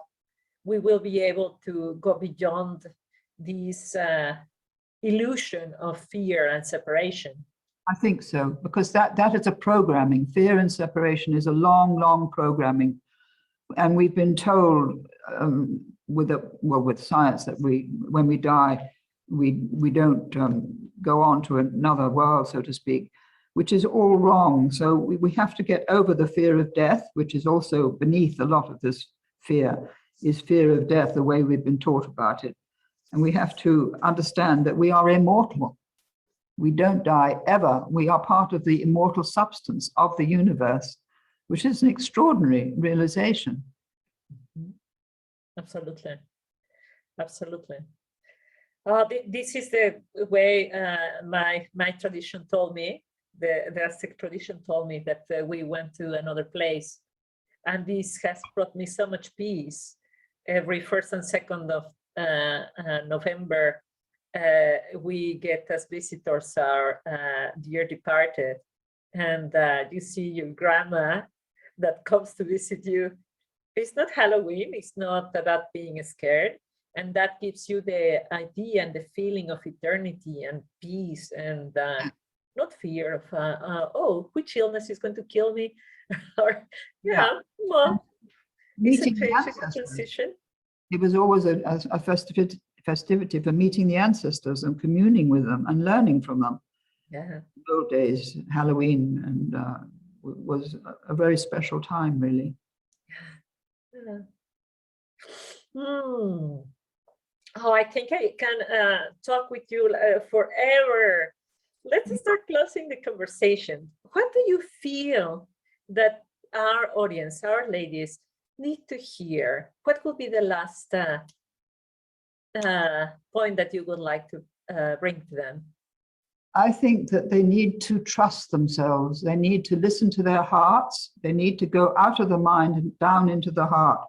we will be able to go beyond this illusion of fear and separation. I think so, because that is a programming. Fear and separation is a long programming. And we've been told with science that when we die, we don't go on to another world, so to speak, which is all wrong. So we have to get over the fear of death, which is also beneath a lot of this fear, is fear of death, the way we've been taught about it. And we have to understand that we are immortal. We don't die ever. We are part of the immortal substance of the universe, which is an extraordinary realization. Absolutely. Absolutely. This is the way my tradition told me, the Aztec tradition told me that we went to another place. And this has brought me so much peace. Every 1st and 2nd of November, we get as visitors our dear departed. And you see your grandma that comes to visit you. It's not Halloween, it's not about being scared. And that gives you the idea and the feeling of eternity and peace and not fear of, oh, which illness is going to kill me? Or, well, meeting it's the a ancestors. transition. It was always a festivity for meeting the ancestors and communing with them and learning from them. Yeah. Those days, Halloween, and was a very special time, really. Yeah. Oh, I think I can talk with you forever. Let's start closing the conversation. What do you feel that our audience, our ladies, need to hear? What would be the last point that you would like to bring to them? I think that they need to trust themselves. They need to listen to their hearts. They need to go out of the mind and down into the heart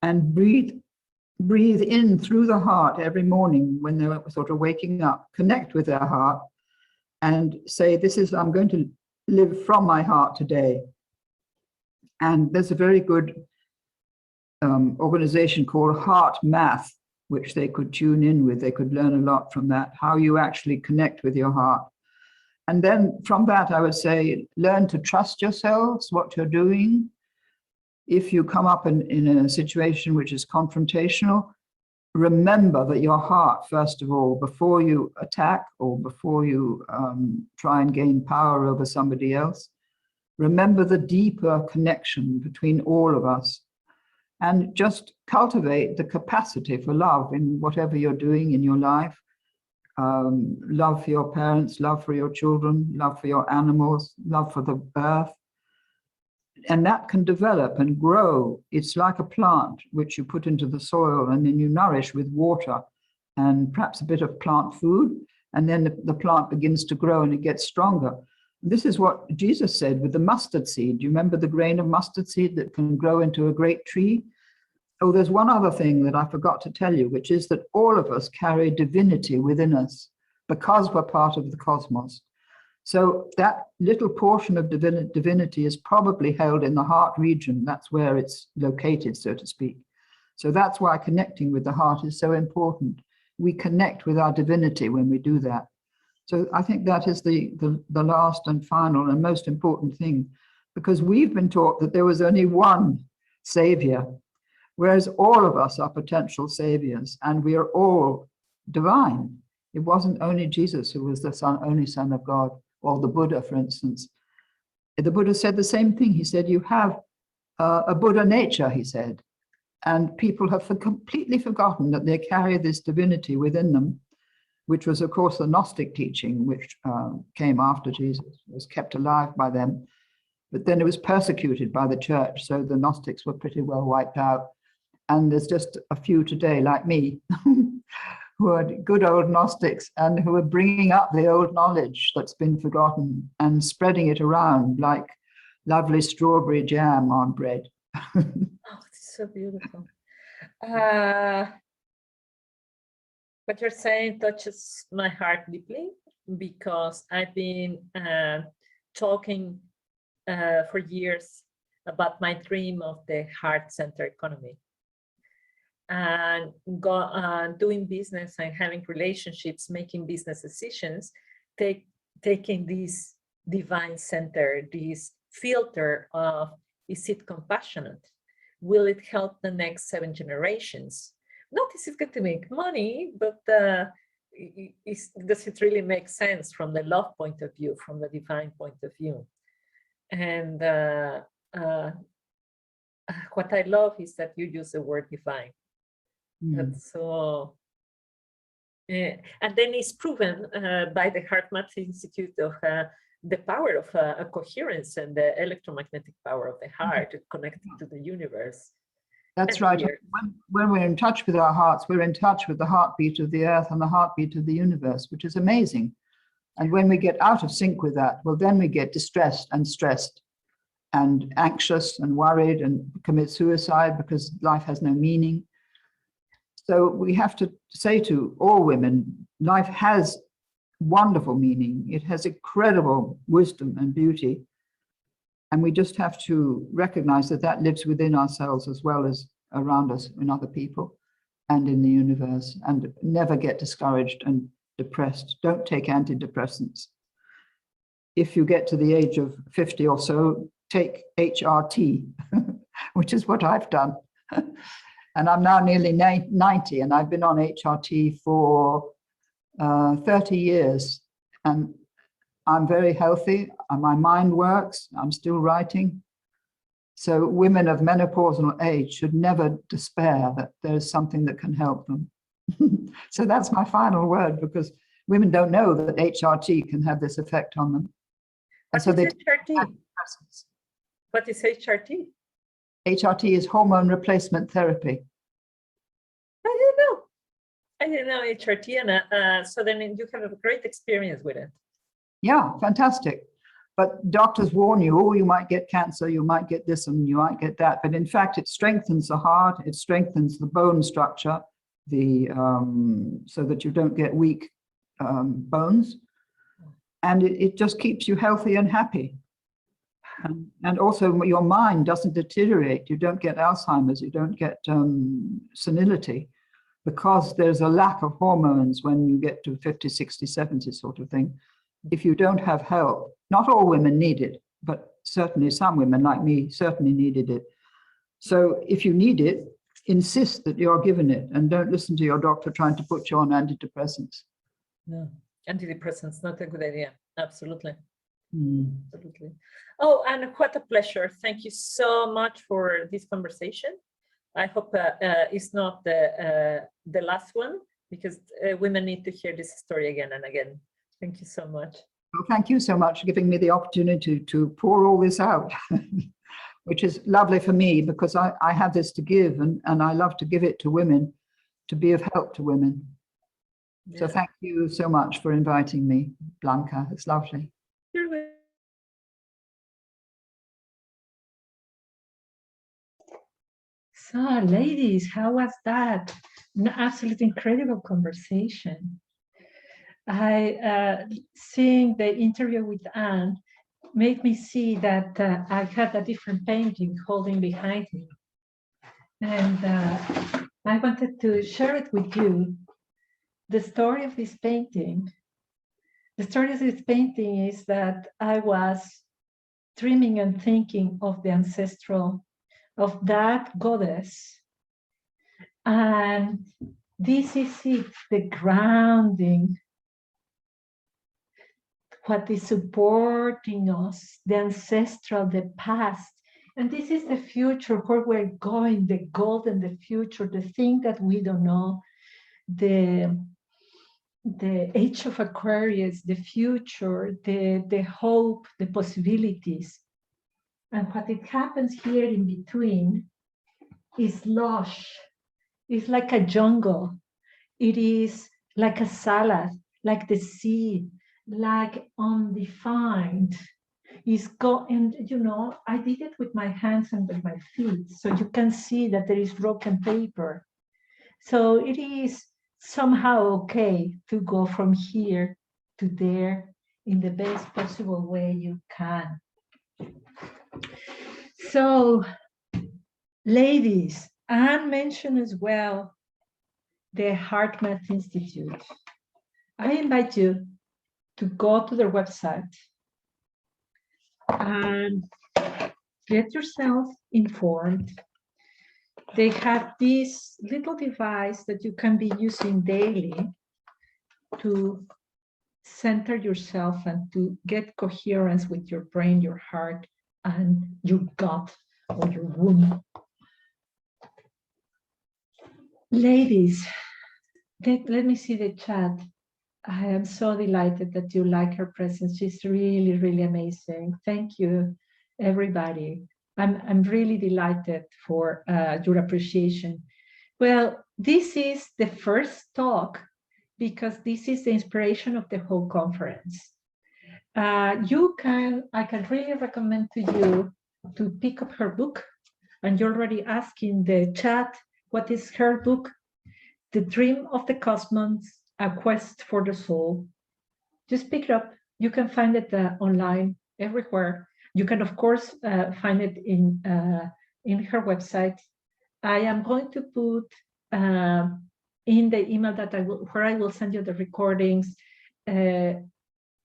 and breathe in through the heart every morning when they're sort of waking up, connect with their heart and say, I'm going to live from my heart today. And there's a very good organization called Heart Math, which they could tune in with. They could learn a lot from that, how you actually connect with your heart. And then from that, I would say, learn to trust yourselves, what you're doing. If you come up in a situation which is confrontational, remember that your heart, first of all, before you attack or before you try and gain power over somebody else, remember the deeper connection between all of us, and just cultivate the capacity for love in whatever you're doing in your life. Love for your parents, love for your children, love for your animals, love for the earth. And that can develop and grow. It's like a plant which you put into the soil and then you nourish with water and perhaps a bit of plant food. And then the plant begins to grow and it gets stronger. This is what Jesus said with the mustard seed. Do you remember the grain of mustard seed that can grow into a great tree? Oh, there's one other thing that I forgot to tell you, which is that all of us carry divinity within us because we're part of the cosmos. So that little portion of divinity is probably held in the heart region. That's where it's located, so to speak. So that's why connecting with the heart is so important. We connect with our divinity when we do that. So I think that is the last and final and most important thing, because we've been taught that there was only one savior, whereas all of us are potential saviors and we are all divine. It wasn't only Jesus who was the only Son of God, or the Buddha, for instance. The Buddha said the same thing. He said, you have a Buddha nature, he said, and people have completely forgotten that they carry this divinity within them, which was, of course, the Gnostic teaching, which came after Jesus, was kept alive by them. But then it was persecuted by the church, so the Gnostics were pretty well wiped out. And there's just a few today, like me, who are good old Gnostics and who are bringing up the old knowledge that's been forgotten and spreading it around like lovely strawberry jam on bread. Oh, it's so beautiful. What you're saying touches my heart deeply, because I've been talking for years about my dream of the heart-centered economy. And doing business and having relationships, making business decisions, taking this divine center, this filter of, is it compassionate? Will it help the next 7 generations? Not is it going to make money, but does it really make sense from the love point of view, from the divine point of view? And what I love is that you use the word divine. That's so, and then it's proven by the Heart Math Institute of the power of a coherence and the electromagnetic power of the heart connected to the universe. That's right. When we're in touch with our hearts, we're in touch with the heartbeat of the earth and the heartbeat of the universe, which is amazing. And when we get out of sync with that, well, then we get distressed and stressed and anxious and worried and commit suicide because life has no meaning. So we have to say to all women, life has wonderful meaning. It has incredible wisdom and beauty. And we just have to recognize that that lives within ourselves as well as around us in other people and in the universe, and never get discouraged and depressed. Don't take antidepressants. If you get to the age of 50 or so, take HRT, which is what I've done. And I'm now nearly 90, and I've been on HRT for 30 years. And I'm very healthy, and my mind works, I'm still writing. So women of menopausal age should never despair that there's something that can help them. So that's my final word, because women don't know that HRT can have this effect on them. What is HRT? What is HRT? HRT is hormone replacement therapy. I didn't know HRT, and so then you have a great experience with it. Yeah, fantastic. But doctors warn you, oh, you might get cancer, you might get this and you might get that. But in fact, it strengthens the heart, it strengthens the bone structure, so that you don't get weak bones. and it just keeps you healthy and happy. And also your mind doesn't deteriorate. You don't get Alzheimer's, you don't get senility, because there's a lack of hormones when you get to 50, 60, 70 sort of thing. If you don't have help, not all women need it, but certainly some women like me certainly needed it. So if you need it, insist that you're given it, and don't listen to your doctor trying to put you on antidepressants. No, antidepressants, not a good idea. Absolutely. Mm. Absolutely. Oh, and what a pleasure. Thank you so much for this conversation. I hope it's not the last one, because women need to hear this story again and again. Thank you so much. Well, thank you so much for giving me the opportunity to pour all this out, which is lovely for me, because I have this to give, and I love to give it to women, to be of help to women. Yeah. So thank you so much for inviting me, Blanca. It's lovely. You're welcome. So, ladies, how was that? An absolutely incredible conversation. Seeing the interview with Anne made me see that I had a different painting holding behind me. And I wanted to share it with you. The story of this painting. The story of this painting is that I was dreaming and thinking of the ancestral, of that goddess. And this is it, the grounding, what is supporting us, the ancestral, the past. And this is the future, where we're going, the golden, the future, the thing that we don't know, the age of Aquarius, the future, the hope, the possibilities. And what it happens here in between is lush. It's like a jungle. It is like a salad, like the sea, like undefined. And you know, I did it with my hands and with my feet, so you can see that there is broken paper. So it is somehow okay to go from here to there in the best possible way you can. So, ladies, Anne mentioned as well the HeartMath Institute. I invite you to go to their website and get yourself informed. They have this little device that you can be using daily to center yourself and to get coherence with your brain, your heart, and your gut or your womb. Ladies, let me see the chat. I am so delighted that you like her presence. She's really, really amazing. Thank you, everybody. I'm really delighted for your appreciation. Well, this is the first talk because this is the inspiration of the whole conference. I can really recommend to you to pick up her book, and you're already asking the chat, what is her book? The Dream of the Cosmos, A Quest for the Soul. Just pick it up. You can find it online everywhere. You can, of course, find it in her website. I am going to put in the email that where I will send you the recordings,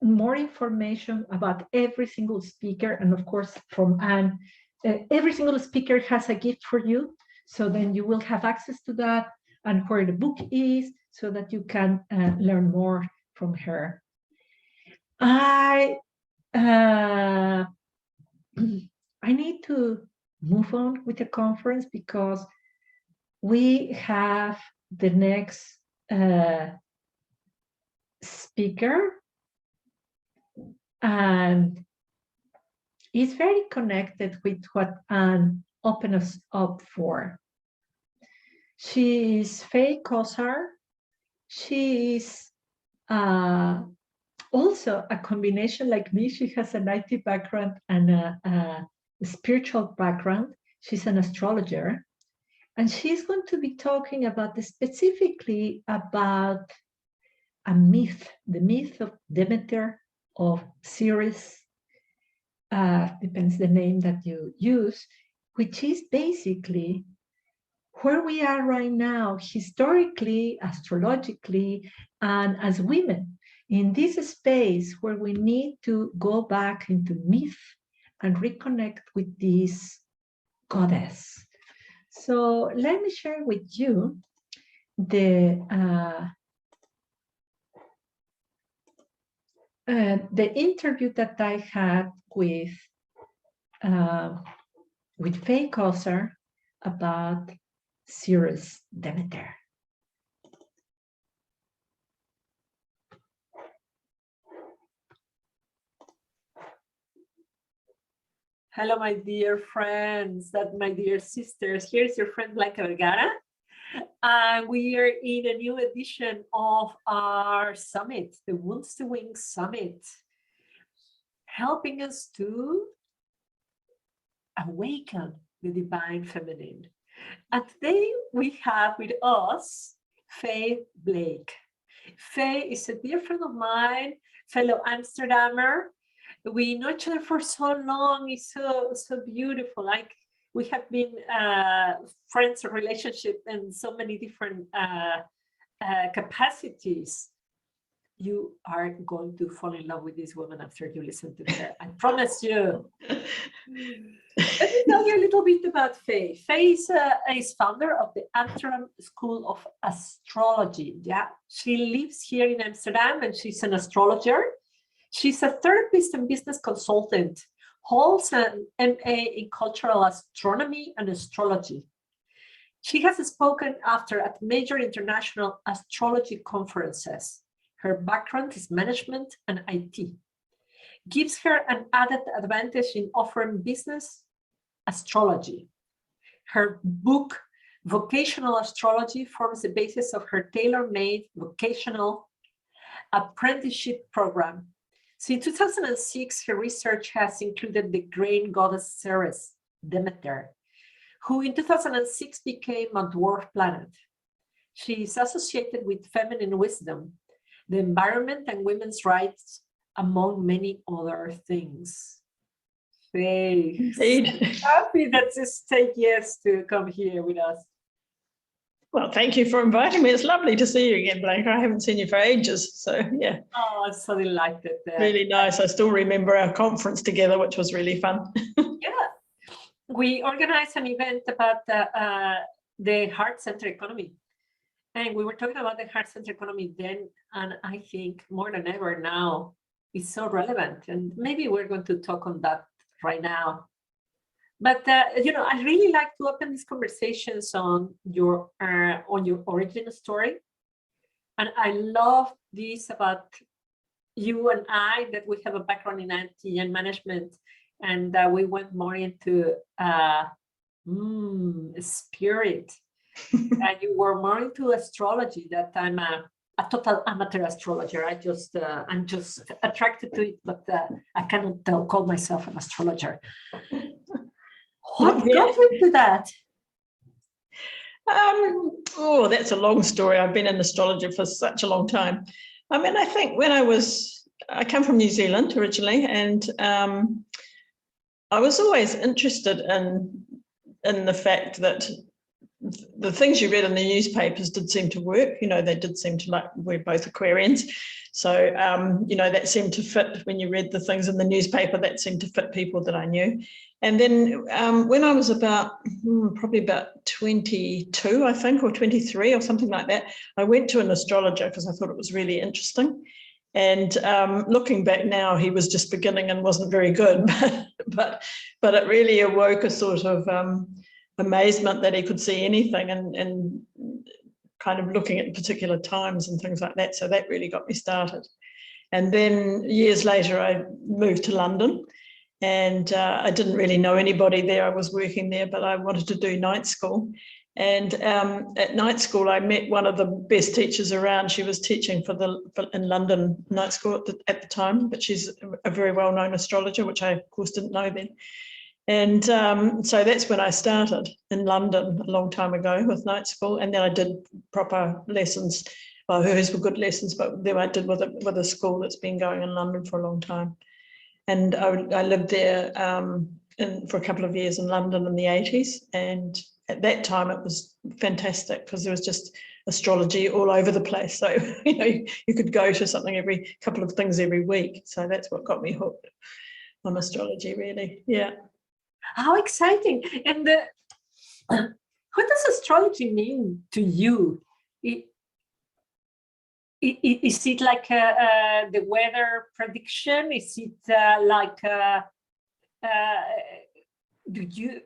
more information about every single speaker, and of course from Anne. Every single speaker has a gift for you, so then you will have access to that and where the book is, so that you can learn more from her. I need to move on with the conference because we have the next speaker, and it's very connected with what Anne opened us up for. She is Faye. She is also a combination like me. She has an IT background and a spiritual background. She's an astrologer. And she's going to be talking about specifically about a myth, the myth of Demeter of series, depends the name that you use, which is basically where we are right now, historically, astrologically, and as women, in this space where we need to go back into myth and reconnect with this goddess. So let me share with you the interview that I had with Faye about Ceres Demeter. Hello, my dear friends, my dear sisters. Here's your friend Blanca Vergara. We are in a new edition of our summit, the Wounds to Wings Summit, helping us to awaken the divine feminine. And today we have with us Faye Blake. Faye is a dear friend of mine, fellow Amsterdammer. We know each other for so long. It's so beautiful. Like we have been friends or relationship in so many different capacities. You are going to fall in love with this woman after you listen to her. I promise you. Let me tell you a little bit about Faye. Faye is founder of the Amsterdam School of Astrology. Yeah, she lives here in Amsterdam and she's an astrologer. She's a therapist and business consultant, holds an MA in cultural astronomy and astrology. She has spoken at major international astrology conferences. Her background is management and IT. Gives her an added advantage in offering business astrology. Her book, Vocational Astrology, forms the basis of her tailor-made vocational apprenticeship program. Since 2006, her research has included the grain goddess Ceres, Demeter, who in 2006 became a dwarf planet. She is associated with feminine wisdom, the environment and women's rights, among many other things. Faye, happy that you say yes to come here with us. Well, thank you for inviting me. It's lovely to see you again, Blanca. I haven't seen you for ages, so yeah. Oh, I'm so delighted. Really nice. I still remember our conference together, which was really fun. Yeah, we organized an event about the heart-centered economy. And we were talking about the heart-centered economy then, and I think more than ever now, it's so relevant. And maybe we're going to talk on that right now. But you know, I really like to open these conversations on your origin story, and I love this about you and I, that we have a background in IT and management, and we went more into spirit, and you were more into astrology. That I'm a total amateur astrologer. I'm just attracted to it, but I cannot call myself an astrologer. What got into that? Oh, that's a long story. I've been in astrology for such a long time. I mean, I think when I come from New Zealand originally, and I was always interested in the fact that the things you read in the newspapers did seem to work. You know, they did seem to, like, we're both Aquarians. So, you know, that seemed to fit when you read the things in the newspaper, that seemed to fit people that I knew. And then when I was probably about 22, I think, or 23 or something like that, I went to an astrologer because I thought it was really interesting. And looking back now, he was just beginning and wasn't very good, but it really awoke a sort of amazement that he could see anything, and kind of looking at particular times and things like that. So that really got me started. And then years later, I moved to London, and I didn't really know anybody there. I was working there, but I wanted to do night school. And at night school, I met one of the best teachers around. She was teaching in London night school at the time, but she's a very well-known astrologer, which I, of course, didn't know then. And so that's when I started in London a long time ago with night school. And then I did proper lessons well, hers were good lessons, but then I did with a school that's been going in London for a long time. And I lived there for a couple of years in London in the 80s. And at that time, it was fantastic because there was just astrology all over the place. So, you could go to something every couple of things every week. So that's what got me hooked on astrology, really. Yeah. How exciting. And what does astrology mean to you? Is it like the weather prediction? Is it like do you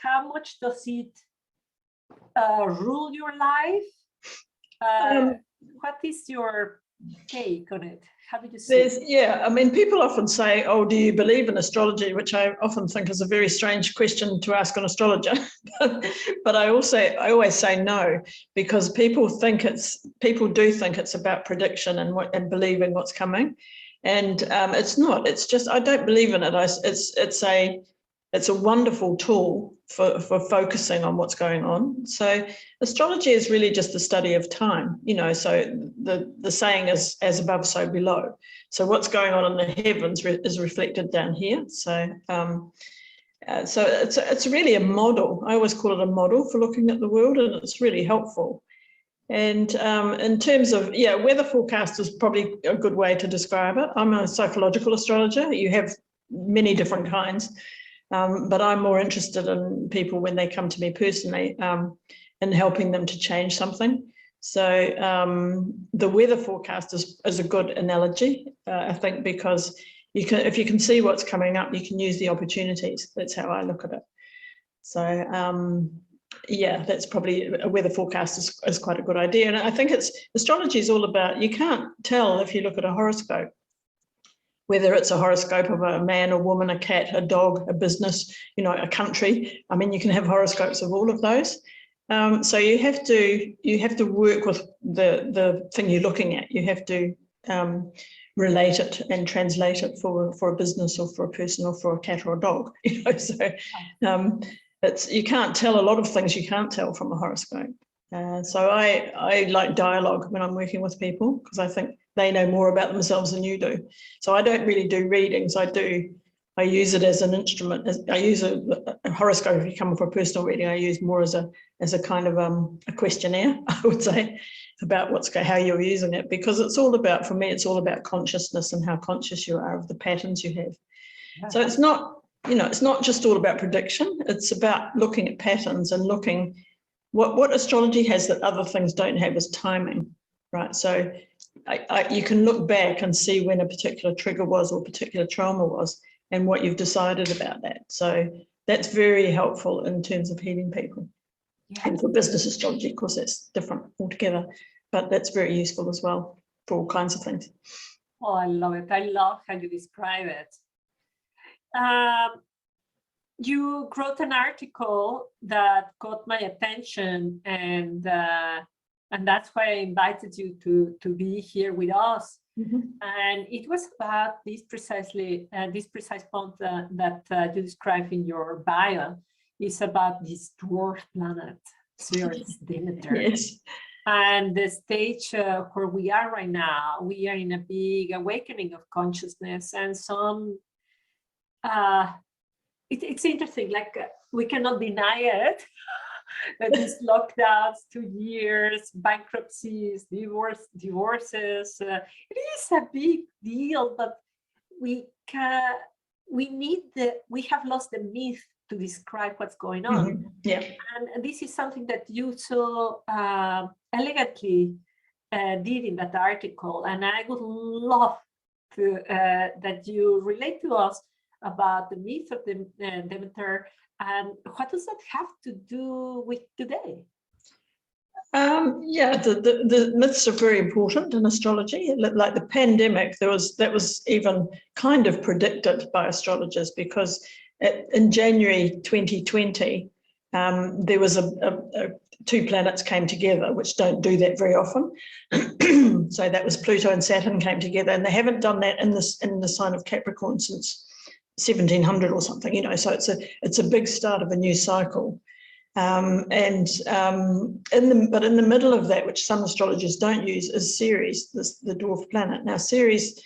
how much does it rule your life? What is your take on it? How do you see it? Yeah, I mean, people often say, oh, do you believe in astrology? Which I often think is a very strange question to ask an astrologer. But I always say no, because people do think it's about prediction and believing what's coming. And it's not. It's just, I don't believe in it. It's a wonderful tool for focusing on what's going on. So astrology is really just the study of time, so the saying is as above, so below. So what's going on in the heavens is reflected down here. So so it's really a model. I always call it a model for looking at the world, and it's really helpful. And in terms of, weather forecast is probably a good way to describe it. I'm a psychological astrologer. You have many different kinds. But I'm more interested in people when they come to me personally in helping them to change something. So the weather forecast is a good analogy, I think, because if you can see what's coming up, you can use the opportunities. That's how I look at it. So that's probably a weather forecast is quite a good idea. And I think astrology is all about, you can't tell if you look at a horoscope whether it's a horoscope of a man, a woman, a cat, a dog, a business, a country. I mean, you can have horoscopes of all of those. So you have to work with the thing you're looking at. You have to relate it and translate it for a business or for a person or for a cat or a dog. So you can't tell a lot of things you can't tell from a horoscope. So I like dialogue when I'm working with people, because I think they know more about themselves than you do. So I don't really do readings. I use it as an instrument. I use a horoscope. If you come for a personal reading, I use more as a kind of a questionnaire, I would say, about how you're using it, because it's all about, for me, it's all about consciousness and how conscious you are of the patterns you have. Yeah. So it's not just all about prediction. It's about looking at patterns and looking. What astrology has that other things don't have is timing, right? So you can look back and see when a particular trigger was or particular trauma was and what you've decided about that. So that's very helpful in terms of healing people. Yeah. And for business astrology, of course, that's different altogether, but that's very useful as well for all kinds of things. Oh, I love it. I love how you describe it. You wrote an article that caught my attention, and that's why I invited you to be here with us. Mm-hmm. And it was about this precise point that you described in your bio. Is about this dwarf planet, Ceres, Demeter. Yes. And the stage where we are right now, we are in a big awakening of consciousness, and some. It's interesting, like we cannot deny it, that these lockdowns, 2 years, bankruptcies, divorces, it is a big deal, but we have lost the myth to describe what's going on. Mm-hmm. Yeah. And this is something that you so elegantly did in that article, and I would love to that you relate to us about the myth of the Demeter, and what does that have to do with today? The myths are very important in astrology. Like the pandemic, that was even kind of predicted by astrologers, because in January 2020, there was two planets came together, which don't do that very often. So that was Pluto and Saturn came together, and they haven't done that in the sign of Capricorn since 1700 or something, so it's a big start of a new cycle. In the middle of that, which some astrologers don't use, is Ceres, the dwarf planet. Now, Ceres,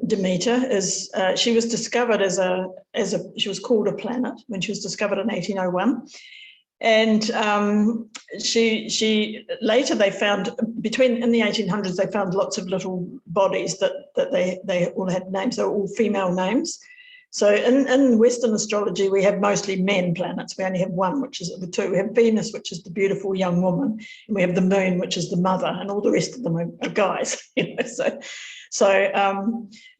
Demeter, is she was discovered she was called a planet when she was discovered in 1801. And she later they found in the 1800s they found lots of little bodies that they all had names. They were all female names. So in Western astrology we have mostly men planets. We only have one, which is the two. We have Venus, which is the beautiful young woman, and we have the Moon, which is the mother, and all the rest of them are guys. So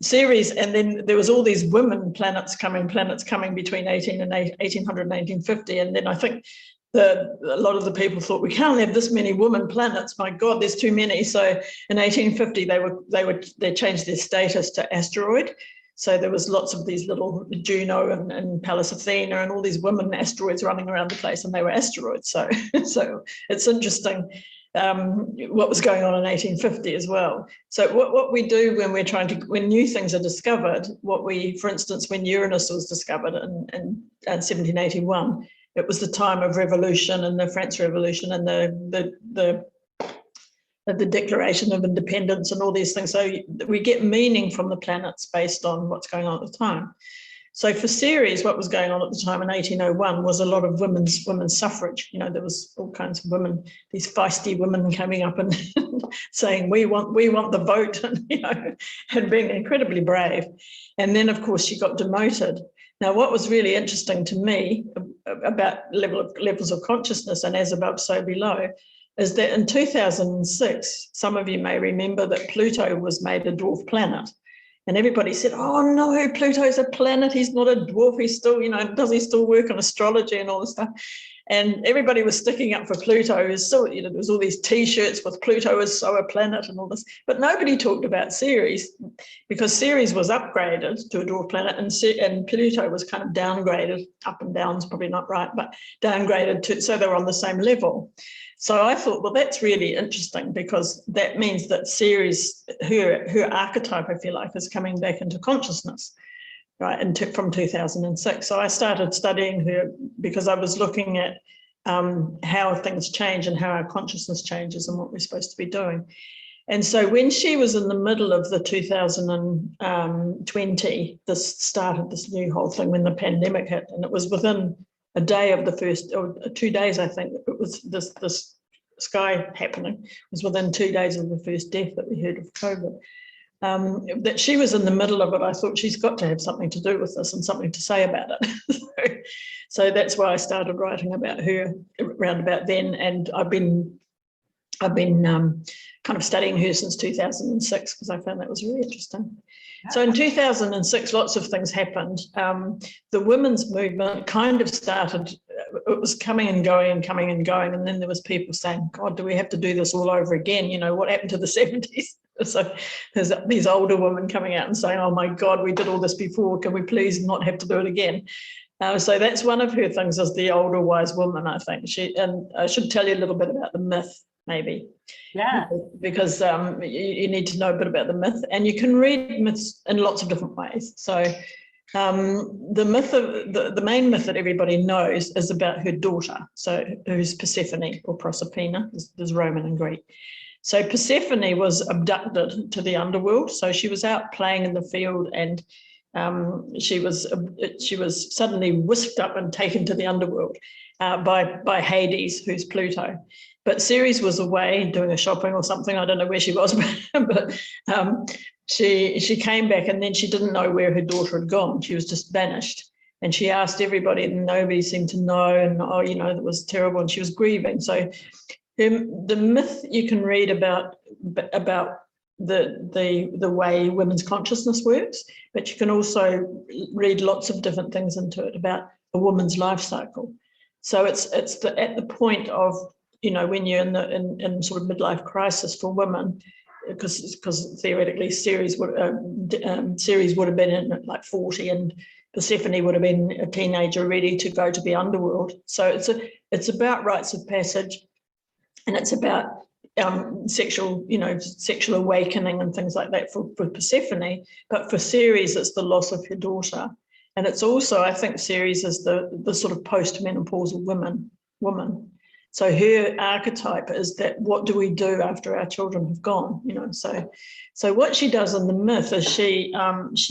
Ceres, and then there was all these women planets coming between 1800 and 1850, and then I think a lot of the people thought we can't have this many women planets. My God, there's too many. So in 1850 they changed their status to asteroid. So there was lots of these little Juno and Pallas Athena and all these women asteroids running around the place, and they were asteroids. So it's interesting what was going on in 1850 as well. So what we do when new things are discovered, for instance, when Uranus was discovered in 1781, it was the time of revolution and the French Revolution and the Declaration of Independence and all these things. So we get meaning from the planets based on what's going on at the time. So for Ceres, what was going on at the time in 1801 was a lot of women's suffrage. There was all kinds of women, these feisty women coming up and saying, we want the vote, and being incredibly brave. And then, of course, she got demoted. Now, what was really interesting to me about levels of consciousness and as above, so below, is that in 2006, some of you may remember that Pluto was made a dwarf planet. And everybody said, oh no, Pluto's a planet, he's not a dwarf, he's still, does he still work on astrology and all this stuff? And everybody was sticking up for Pluto. There was all these T-shirts with Pluto is so a planet and all this. But nobody talked about Ceres, because Ceres was upgraded to a dwarf planet and Pluto was kind of downgraded. Up and down is probably not right, but downgraded so they were on the same level. So I thought, well, that's really interesting, because that means that Ceres, her archetype, if you like, is coming back into consciousness, right, from 2006. So I started studying her because I was looking at how things change and how our consciousness changes and what we're supposed to be doing. And so when she was in the middle of the 2020, this started this new whole thing when the pandemic hit, and it was within a day of the first, or 2 days, I think, it was this sky happening. It was within 2 days of the first death that we heard of COVID. That she was in the middle of it, I thought she's got to have something to do with this and something to say about it. So that's why I started writing about her around about then, and I've been kind of studying her since 2006 because I found that was really interesting. So in 2006, lots of things happened. The women's movement kind of started, it was coming and going and coming and going. And then there was people saying, God, do we have to do this all over again? What happened to the 70s? So there's these older women coming out and saying, oh my God, we did all this before. Can we please not have to do it again? So that's one of her things, is the older wise woman, I think. And I should tell you a little bit about the myth, maybe. Yeah. Because you need to know a bit about the myth, and you can read myths in lots of different ways. So the myth of the main myth that everybody knows is about her daughter, so who's Persephone or Proserpina, is Roman and Greek. So Persephone was abducted to the underworld. So she was out playing in the field, and she was suddenly whisked up and taken to the underworld by Hades, who's Pluto. But Ceres was away doing a shopping or something. I don't know where she was, but she came back, and then she didn't know where her daughter had gone. She was just vanished. And she asked everybody, and nobody seemed to know. And, that was terrible. And she was grieving. So the myth you can read about the way women's consciousness works, but you can also read lots of different things into it about a woman's life cycle. So it's at the point of, when you're in sort of midlife crisis for women, because theoretically Ceres would have been in at like 40, and Persephone would have been a teenager ready to go to the underworld. So it's about rites of passage, and it's about sexual awakening and things like that for Persephone. But for Ceres, it's the loss of her daughter. And it's also, I think Ceres is the sort of post-menopausal woman. woman. So her archetype is that what do we do after our children have gone? You know, so what she does in the myth is she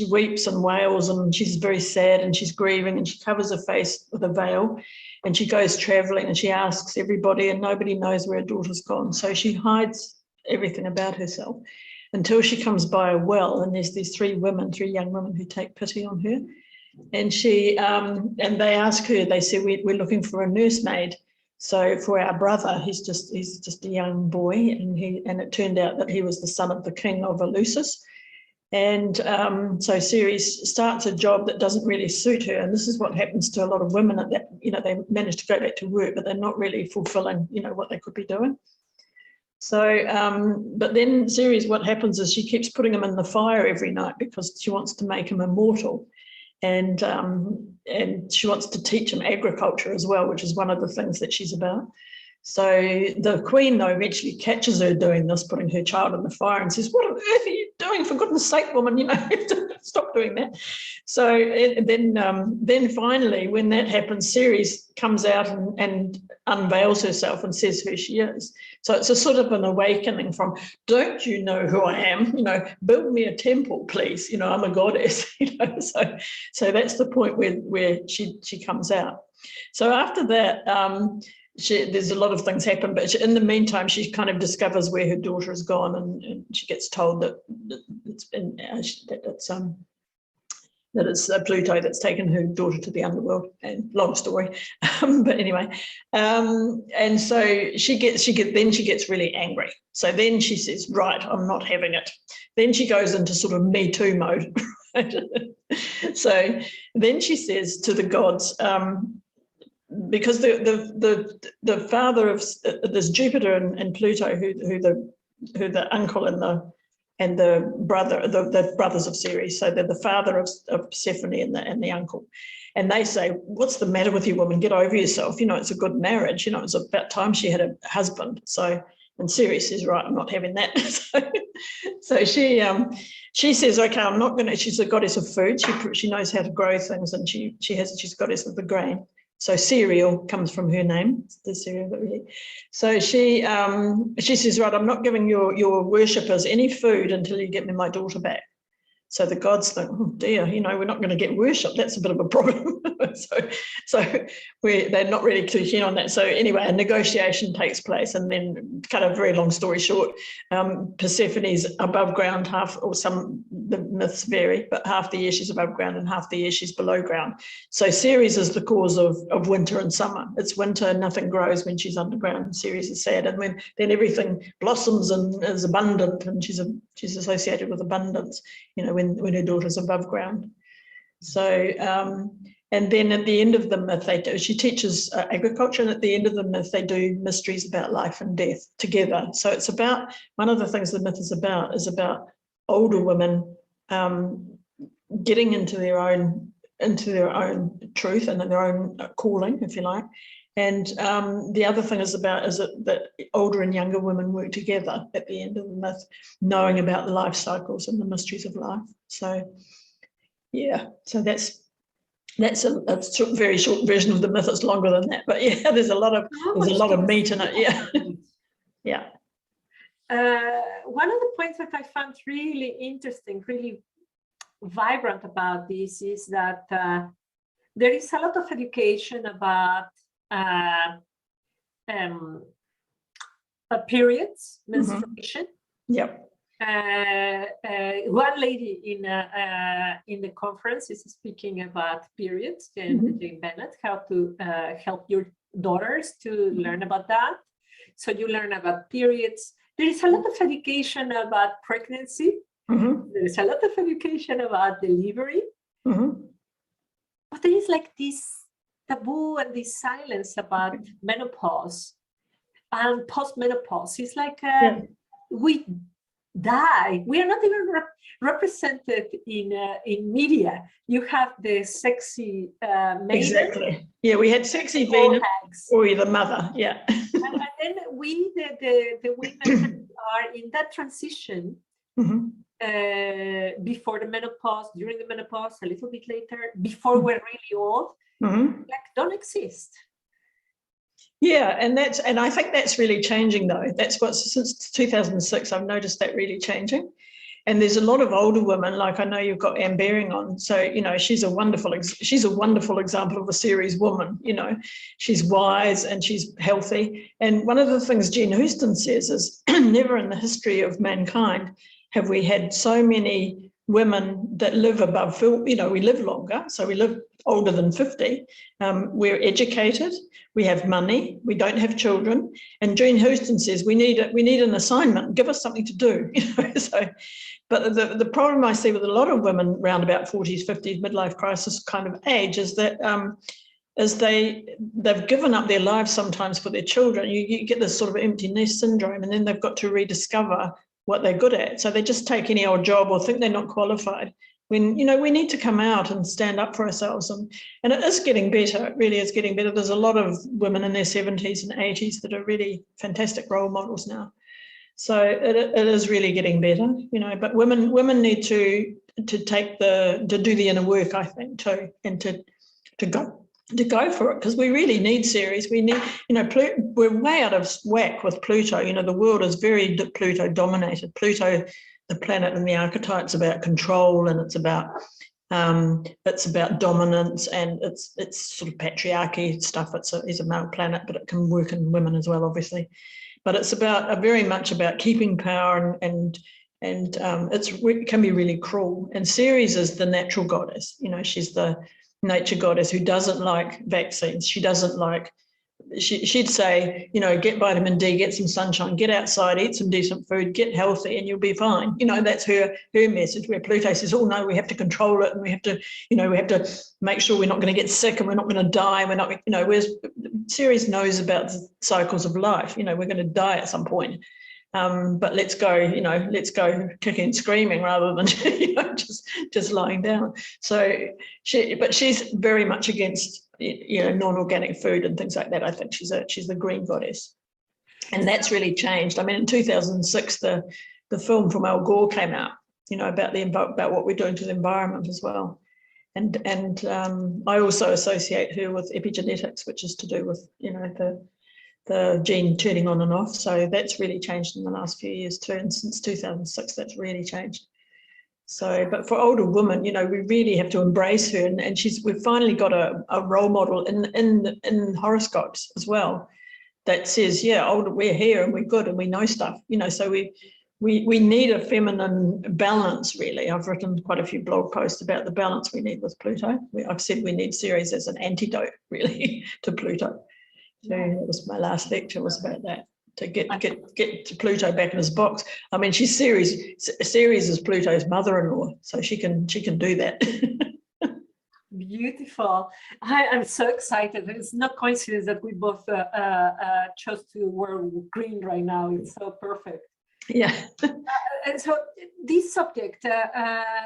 weeps and wails, and she's very sad and she's grieving, and she covers her face with a veil, and she goes traveling and she asks everybody, and nobody knows where her daughter's gone. So she hides everything about herself until she comes by a well, and there's these three young women who take pity on her, and she and they ask her. They say, we're looking for a nursemaid. So for our brother, he's just a young boy, and it turned out that he was the son of the king of Eleusis. And so Ceres starts a job that doesn't really suit her, and this is what happens to a lot of women. At that, you know, they manage to go back to work, but they're not really fulfilling, you know, what they could be doing. So, but then Ceres, what happens is she keeps putting him in the fire every night because she wants to make him immortal. And she wants to teach him agriculture as well, which is one of the things that she's about. So the queen, though, eventually catches her doing this, putting her child in the fire, and says, "What on earth are you doing? For goodness sake, woman, you know, you have to stop doing that." So then finally, when that happens, Ceres comes out and unveils herself and says who she is. So it's a sort of an awakening from, don't you know who I am? You know, build me a temple, please. You know, I'm a goddess. You know, so that's the point where she comes out. So after that, there's a lot of things happen, but in the meantime, she kind of discovers where her daughter has gone, and she gets told that it's Pluto that's taken her daughter to the underworld. And long story, but anyway, and so she gets really angry. So then she says, "Right, I'm not having it." Then she goes into sort of Me Too mode. Right? So then she says to the gods, because the father of there's Jupiter and Pluto, who the uncle and the brother, the brothers of Ceres. So they're the father of Persephone and the uncle. And they say, "What's the matter with you, woman? Get over yourself. You know, it's a good marriage. You know, it's about time she had a husband." So, and Ceres says, "Right, I'm not having that." So she says, "Okay, I'm not going to." She's a goddess of food. She knows how to grow things, and she's goddess of the grain. So cereal comes from her name, the cereal that we eat. So she says, "Right, I'm not giving your worshippers any food until you get me my daughter back." So the gods think, "Oh dear, you know, we're not going to get worship. That's a bit of a problem." so they're not really too keen on that. So anyway, a negotiation takes place, and then, kind of very long story short, Persephone's above ground half, or the myths vary, but half the year she's above ground and half the year she's below ground. So Ceres is the cause of winter and summer. It's winter, nothing grows when she's underground. Ceres is sad, and then everything blossoms and is abundant, and she's associated with abundance, you know, when her daughter's above ground. So, and then at the end of the myth, she teaches agriculture, and at the end of the myth, they do mysteries about life and death together. So it's about, one of the things the myth is about older women getting into their own truth and their own calling, if you like. And the other thing is that older and younger women work together at the end of the myth, knowing about the life cycles and the mysteries of life. So, yeah, so that's a very short version of the myth. It's longer than that, but yeah, there's a lot of meat in it. Yeah, yeah. One of the points that I found really interesting, really vibrant about this is that there is a lot of education about periods, menstruation. Yep. One lady in the conference is speaking about periods, Jane Bennett, how to help your daughters to learn about that. So you learn about periods. There is a lot of education about pregnancy. There is a lot of education about delivery. But there is like this taboo and this silence about menopause and postmenopause. It's like we die. We are not even represented in media. You have the sexy maiden. Exactly. Yeah, we had sexy Venus or the mother. Yeah. and then we, the women are in that transition before the menopause, during the menopause, a little bit later, before we're really old, like don't exist. Yeah, and I think that's really changing though. That's what, since 2006, I've noticed that really changing. And there's a lot of older women, like I know you've got Anne Baring on. So, you know, she's a wonderful example of a series woman. You know, she's wise and she's healthy. And one of the things Jean Houston says is never in the history of mankind have we had so many women that live above, you know, we live longer. So we live older than 50. We're educated. We have money. We don't have children. And Jean Houston says we need an assignment. Give us something to do. You know, so. But the problem I see with a lot of women around about 40s, 50s, midlife crisis kind of age is that they've given up their lives sometimes for their children. You get this sort of empty nest syndrome, and then they've got to rediscover what they're good at. So they just take any old job or think they're not qualified. When, you know, we need to come out and stand up for ourselves. And it is getting better. It really is getting better. There's a lot of women in their 70s and 80s that are really fantastic role models now. So it is really getting better, you know, but women need to do the inner work, I think, too, and to go for it, because we really need series. We need, you know, we're way out of whack with Pluto. You know, the world is very Pluto dominated. Pluto, the planet in the archetype's about control, and it's about dominance, and it's sort of patriarchy stuff. It's a male planet, but it can work in women as well, obviously. But it's very much about keeping power, and it can be really cruel. And Ceres is the natural goddess. You know, she's the nature goddess who doesn't like vaccines. She doesn't like. She'd say, you know, get vitamin D, get some sunshine, get outside, eat some decent food, get healthy, and you'll be fine. You know, that's her message. Where Pluto says, oh no, we have to control it, and we have to make sure we're not going to get sick, and we're not going to die. We're not, you know, whereas Ceres knows about the cycles of life. You know, we're going to die at some point. But let's go kicking and screaming rather than, you know, just lying down. So she's very much against, you know, non-organic food and things like that. I think she's the green goddess, and that's really changed. I mean, in 2006, the film from Al Gore came out, you know, about what we're doing to the environment as well. And I also associate her with epigenetics, which is to do with, you know, the gene turning on and off. So that's really changed in the last few years too. And since 2006, that's really changed. So, but for older women, you know, we really have to embrace her. And we've finally got a role model in horoscopes as well that says, yeah, older, we're here and we're good and we know stuff, you know, so we need a feminine balance, really. I've written quite a few blog posts about the balance we need with Pluto. I've said we need Ceres as an antidote, really, to Pluto. So that was my last lecture, was about that, to get to Pluto back in his box. I mean, Ceres is Pluto's mother-in-law, so she can do that. Beautiful. I'm so excited. It's not coincidence that we both chose to wear green right now. It's so perfect. Yeah. And so this subject,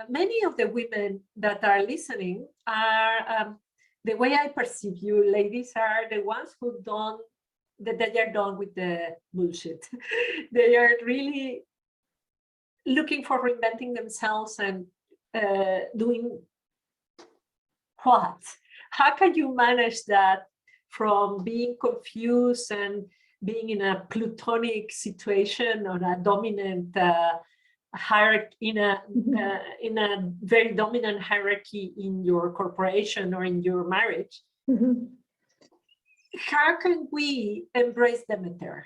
many of the women that are listening are, the way I perceive you ladies, are the ones who they are done with the bullshit. They are really looking for reinventing themselves and doing what? How can you manage that from being confused and being in a plutonic situation or a dominant hierarchy, in a very dominant hierarchy in your corporation or in your marriage? Mm-hmm. How can we embrace Demeter?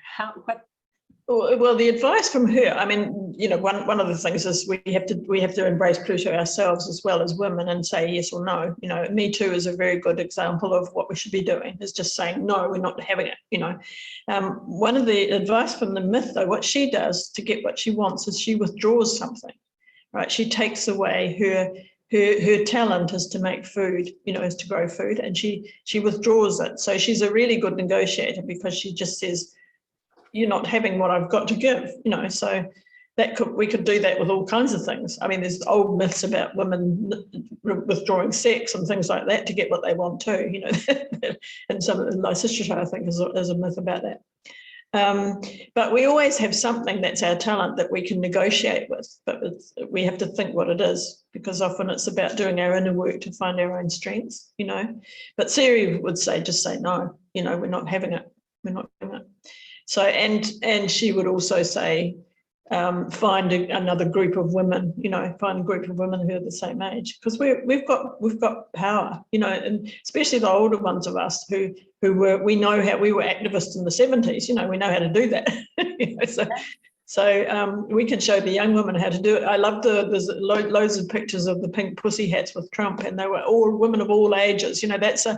Well, the advice from her, I mean, you know, one of the things is we have to embrace Pluto ourselves as well as women and say yes or no. You know, Me Too is a very good example of what we should be doing, is just saying, no, we're not having it, you know. One of the advice from the myth, though, what she does to get what she wants is she withdraws something, right? She takes away her talent is to make food, you know, is to grow food, and she withdraws it. So she's a really good negotiator, because she just says, you're not having what I've got to give, you know. So we could do that with all kinds of things. I mean, there's old myths about women withdrawing sex and things like that to get what they want too, you know. And some of the Lysistrata, I think, is a myth about that. But we always have something that's our talent that we can negotiate with, but we have to think what it is, because often it's about doing our inner work to find our own strengths, you know. But Ceres would say, just say no, you know, we're not having it. We're not doing it. So, and she would also say, find another group of women, find a group of women who are the same age, because we've got power, and especially the older ones of us who we know how we were activists in the 70s, we know how to do that. So we can show the young women how to do it. I love there's loads of pictures of the pink pussy hats with Trump, and they were all women of all ages. That's a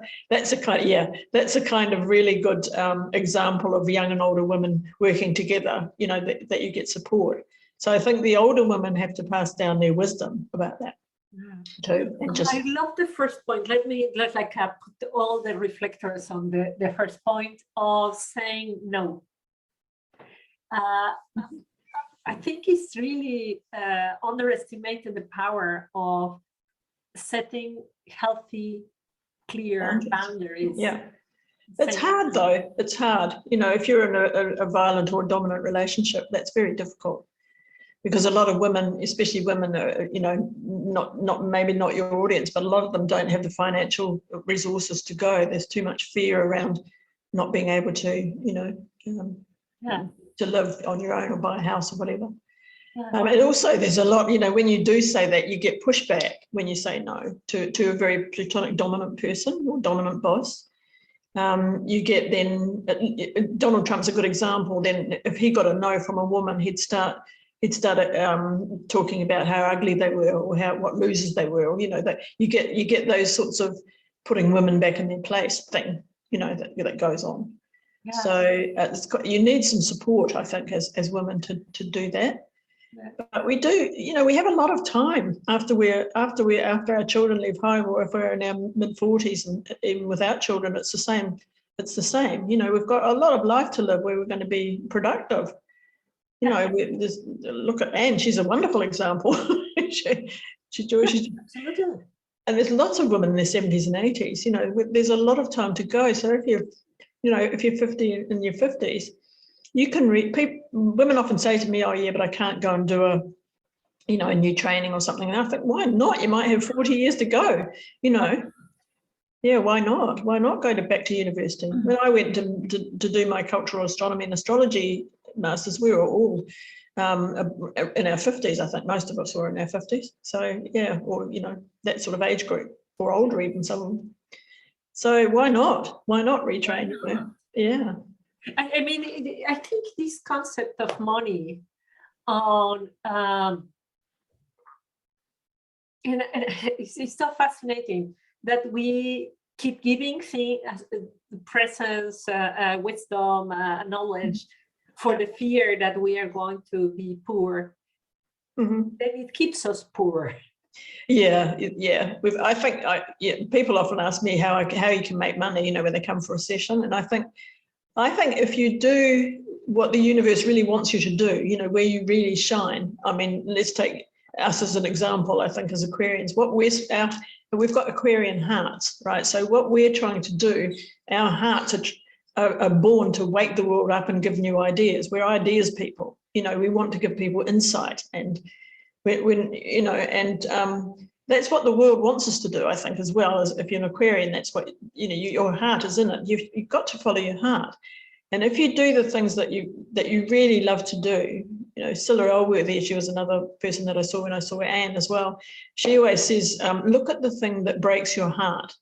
kind of really good example of young and older women working together, that you get support. So I think the older women have to pass down their wisdom about that too. And I love the first point. Let's put all the reflectors on the first point of saying no. I think it's really underestimated the power of setting healthy, clear boundaries. Yeah. It's hard though. It's hard. If you're in a violent or dominant relationship, that's very difficult, because a lot of women, especially women, maybe not your audience, but a lot of them don't have the financial resources to go. There's too much fear around not being able to, to live on your own or buy a house or whatever. And also there's a lot, when you do say that, you get pushback when you say no to a very platonic dominant person or dominant boss. You get then, Donald Trump's a good example. Then if he got a no from a woman, he'd start talking about how ugly they were, or what losers they were, or that you get those sorts of putting women back in their place thing, that goes on. Yeah. So you need some support, I think, as women to do that. Yeah. But we do, we have a lot of time after our children leave home, or if we're in our mid-40s, and even without children, it's the same. It's the same. We've got a lot of life to live where we're going to be productive. Look at Anne; she's a wonderful example. she's Jewish. Absolutely. And there's lots of women in their 70s and 80s. There's a lot of time to go. So if you're 50 in your 50s, you can read. Women often say to me, "Oh, yeah, but I can't go and do a new training or something." And I think, why not? You might have 40 years to go. Yeah, why not? Why not go back to university? When I went to do my cultural astronomy and astrology masters, we were all in our 50s. I think most of us were in our 50s. So yeah, or that sort of age group, or older even, some of them. So why not? Why not retrain? Yeah. I mean, I think this concept of money on and it's so fascinating that we keep giving things, presence, wisdom, knowledge, for the fear that we are going to be poor. Then it keeps us poor. Yeah. I think people often ask me how you can make money, when they come for a session, and I think if you do what the universe really wants you to do, where you really shine. I mean, let's take us as an example. I think as Aquarians, we've got Aquarian hearts, right? So what we're trying to do, our hearts are born to wake the world up and give new ideas. We're ideas people. We want to give people insight, and that's what the world wants us to do, I think, as well. As if you're an Aquarian, that's what your heart is in it. You've got to follow your heart, and if you do the things that you really love to do, Cilla Elworthy, she was another person that I saw when I saw Anne as well. She always says, look at the thing that breaks your heart,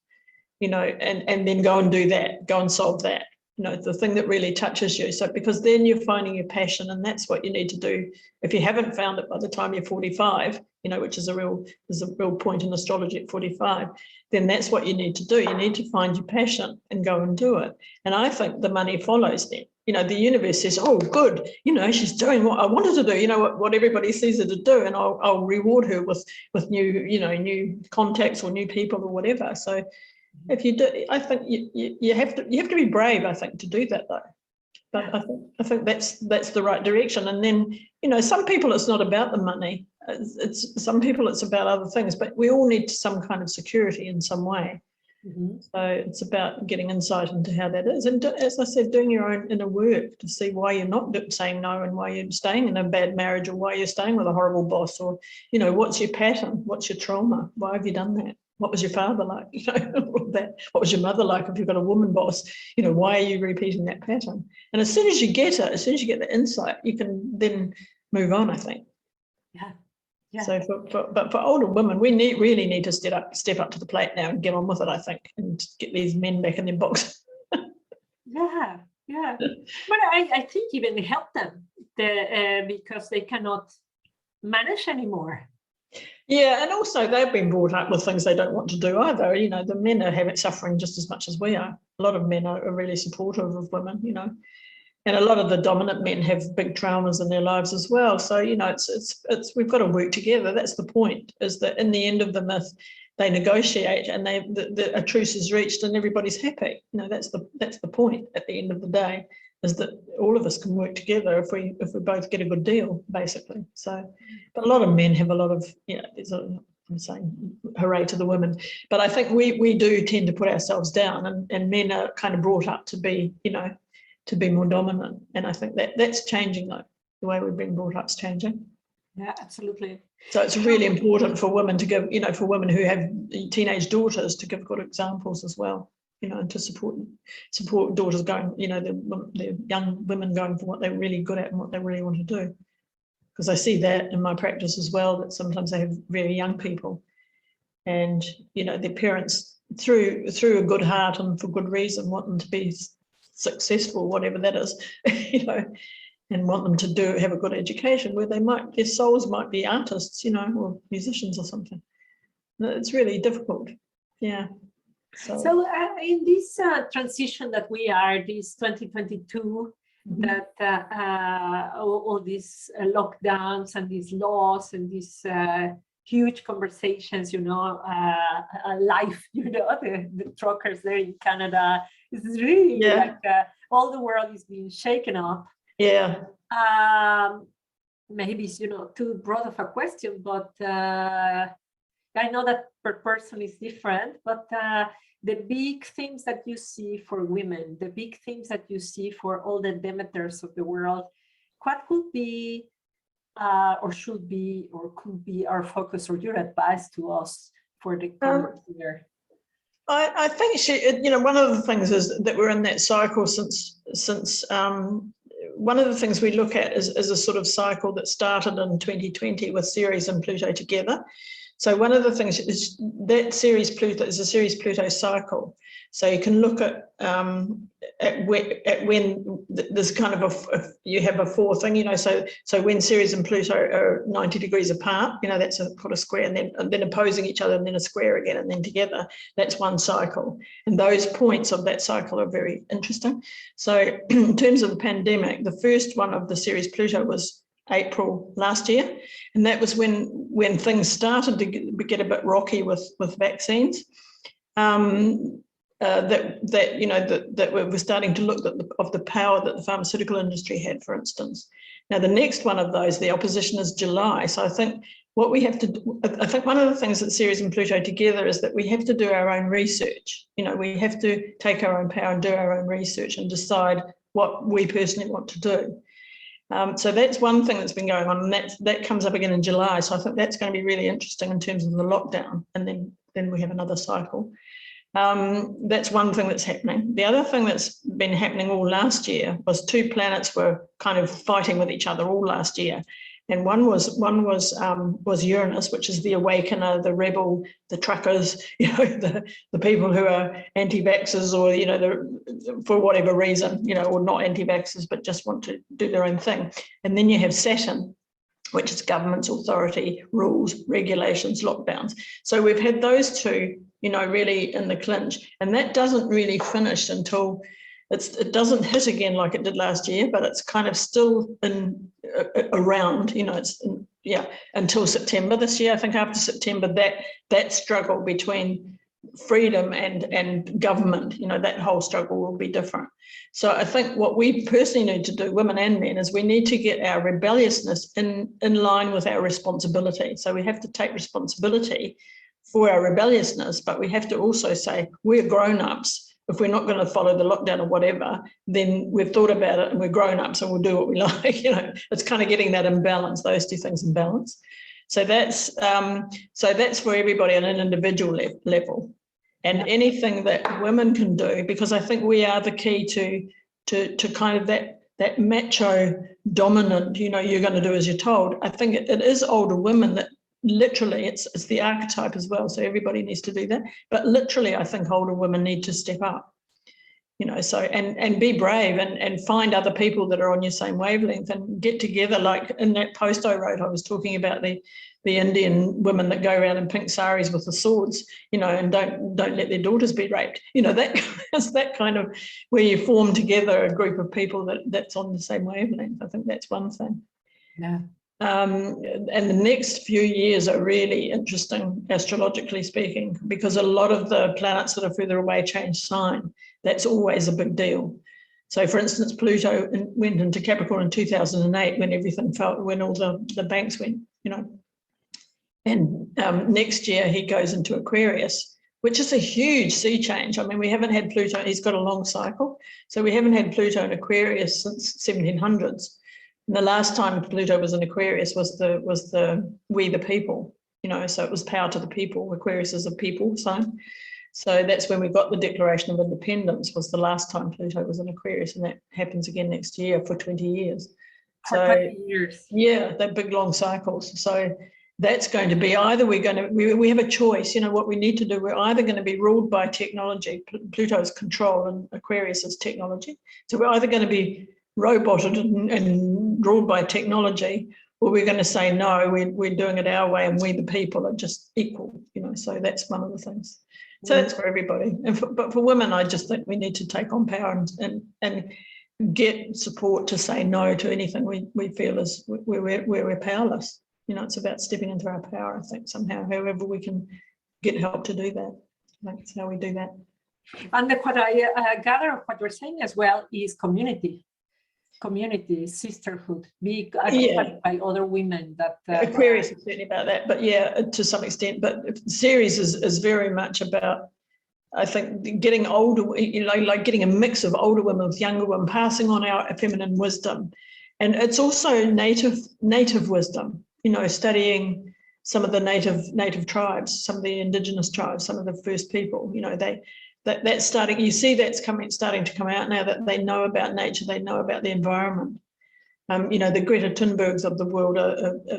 and then go and do that, go and solve that. The thing that really touches you. So, because then you're finding your passion, and that's what you need to do. If you haven't found it by the time you're 45, which is there's a real point in astrology at 45, then that's what you need to do. You need to find your passion and go and do it. And I think the money follows then. The universe says, oh, good, she's doing what I wanted to do, what everybody sees her to do, and I'll reward her with new contacts or new people or whatever. So if you do, I think you have to be brave, I think, to do that though. But I think that's the right direction. And then, some people it's not about the money. Some people it's about other things, but we all need some kind of security in some way. So it's about getting insight into how that is. And as I said, doing your own inner work to see why you're not saying no and why you're staying in a bad marriage or why you're staying with a horrible boss or, you know, what's your pattern? What's your trauma? Why have you done that? What was your father like? You know, all that. What was your mother like if you've got a woman boss? You know, why are you repeating that pattern? And as soon as you get it, as soon as you get the insight, you can then move on, I think. Yeah. Yeah. So but for older women, we really need to step up to the plate now and get on with it, I think, and get these men back in their box. Yeah. But I think even help them because they cannot manage anymore. Yeah, and also they've been brought up with things they don't want to do either. You know, the men are suffering just as much as we are. A lot of men are really supportive of women, you know. And a lot of the dominant men have big traumas in their lives as well. So, you know, it's we've got to work together. That's the point, is that in the end of the myth, they negotiate and a truce is reached and everybody's happy. You know, that's the point at the end of the day, is that all of us can work together if we both get a good deal, basically. So, but a lot of men have a lot of, you know, I'm saying hooray to the women, but I think we do tend to put ourselves down, and men are kind of brought up to be, you know, to be more dominant. And I think that's changing, though. The way we've been brought up is changing. Yeah, absolutely. So it's really important for women to give, you know, for women who have teenage daughters, to give good examples as well, you know, and to support daughters going, you know, the young women going for what they're really good at and what they really want to do. Because I see that in my practice as well, that sometimes they have very young people and, you know, their parents, through a good heart and for good reason, want them to be successful, whatever that is, you know, and want them to have a good education where their souls might be artists, you know, or musicians or something. It's really difficult. Yeah. So in this transition that we are, this 2022, that all these lockdowns and these laws and these huge conversations, you know, life, you know, the truckers there in Canada, it's really like all the world is being shaken up. Yeah. Maybe it's, you know, too broad of a question, but I know that per person is different, but the big themes that you see for women, the big themes that you see for all the Demeters of the world, what could be or should be or could be our focus or your advice to us for the coming year? I think you know, one of the things is that we're in that cycle since one of the things we look at is a sort of cycle that started in 2020 with Ceres and Pluto together. So one of the things is that Ceres Pluto is a Ceres Pluto cycle. So you can look at when there's kind of you have a four thing, you know, so when Ceres and Pluto are 90 degrees apart, you know, that's called a square, and then opposing each other, and then a square again, and then together, that's one cycle. And those points of that cycle are very interesting. So in terms of the pandemic, the first one of the Ceres Pluto was April last year, and that was when things started to get a bit rocky with vaccines. That you know that we were starting to look at the power that the pharmaceutical industry had, for instance. Now the next one of those, the opposition, is July. So I think what we have to do, I think one of the things that Ceres and Pluto together is that we have to do our own research. You know, we have to take our own power and do our own research and decide what we personally want to do. So that's one thing that's been going on, and that comes up again in July. So I think that's going to be really interesting in terms of the lockdown, and then we have another cycle. That's one thing that's happening. The other thing that's been happening all last year was two planets were kind of fighting with each other all last year. And one was Uranus, which is the awakener, the rebel, the truckers, you know, the people who are anti-vaxxers, or, you know, for whatever reason, you know, or not anti-vaxxers, but just want to do their own thing. And then you have Saturn, which is government's authority, rules, regulations, lockdowns. So we've had those two, you know, really in the clinch, and that doesn't really finish until it doesn't hit again like it did last year, but it's kind of still around, you know, until September this year. I think after September, that struggle between freedom and government, you know, that whole struggle will be different. So I think what we personally need to do, women and men, is we need to get our rebelliousness in line with our responsibility. So we have to take responsibility for our rebelliousness, but we have to also say we're grown-ups. If we're not going to follow the lockdown or whatever, then we've thought about it and we're grown-ups and we'll do what we like. You know, it's kind of getting that in balance, those two things in balance. So that's for everybody on an individual level. And anything that women can do, because I think we are the key to kind of that macho dominant, you know, you're going to do as you're told. I think it is older women that literally, it's the archetype as well. So everybody needs to do that. But literally, I think older women need to step up, you know, so and be brave and find other people that are on your same wavelength and get together. Like in that post I wrote, I was talking about the Indian women that go around in pink saris with the swords, you know, and don't let their daughters be raped. You know, that is that kind of where you form together a group of people that's on the same wavelength. I think that's one thing. Yeah. And the next few years are really interesting, astrologically speaking, because a lot of the planets that are further away change sign. That's always a big deal. So, for instance, Pluto went into Capricorn in 2008 when everything fell, when all the banks went, you know. And next year he goes into Aquarius, which is a huge sea change. I mean, we haven't had Pluto, he's got a long cycle. So we haven't had Pluto in Aquarius since 1700s. And the last time Pluto was in Aquarius was the we the people, you know, so it was power to the people. Aquarius is a people sign. So that's when we got the Declaration of Independence, was the last time Pluto was in Aquarius, and that happens again next year for 20 years. For 20 years. Yeah, they're big long cycles. So that's going to be either we have a choice, you know, what we need to do. We're either going to be ruled by technology, Pluto's control and Aquarius is technology. So we're either going to be roboted and ruled by technology, or we're going to say, no, we're doing it our way and we the people are just equal, you know, so that's one of the things. So that's for everybody. But for women, I just think we need to take on power and get support to say no to anything we feel is where we're powerless. You know, it's about stepping into our power, I think, somehow, however we can get help to do that. That's how we do that. And what I gather of what you're saying as well is community, sisterhood, be accompanied by other women. That Aquarius is certainly about that, but yeah, to some extent. But Ceres is very much about, I think, getting older, you know, like getting a mix of older women with younger women, passing on our feminine wisdom, and it's also native wisdom. You know, studying some of the native tribes, some of the indigenous tribes, some of the first people. You know, that's starting. You see, that's starting to come out now, that they know about nature, they know about the environment. You know, the Greta Thunbergs of the world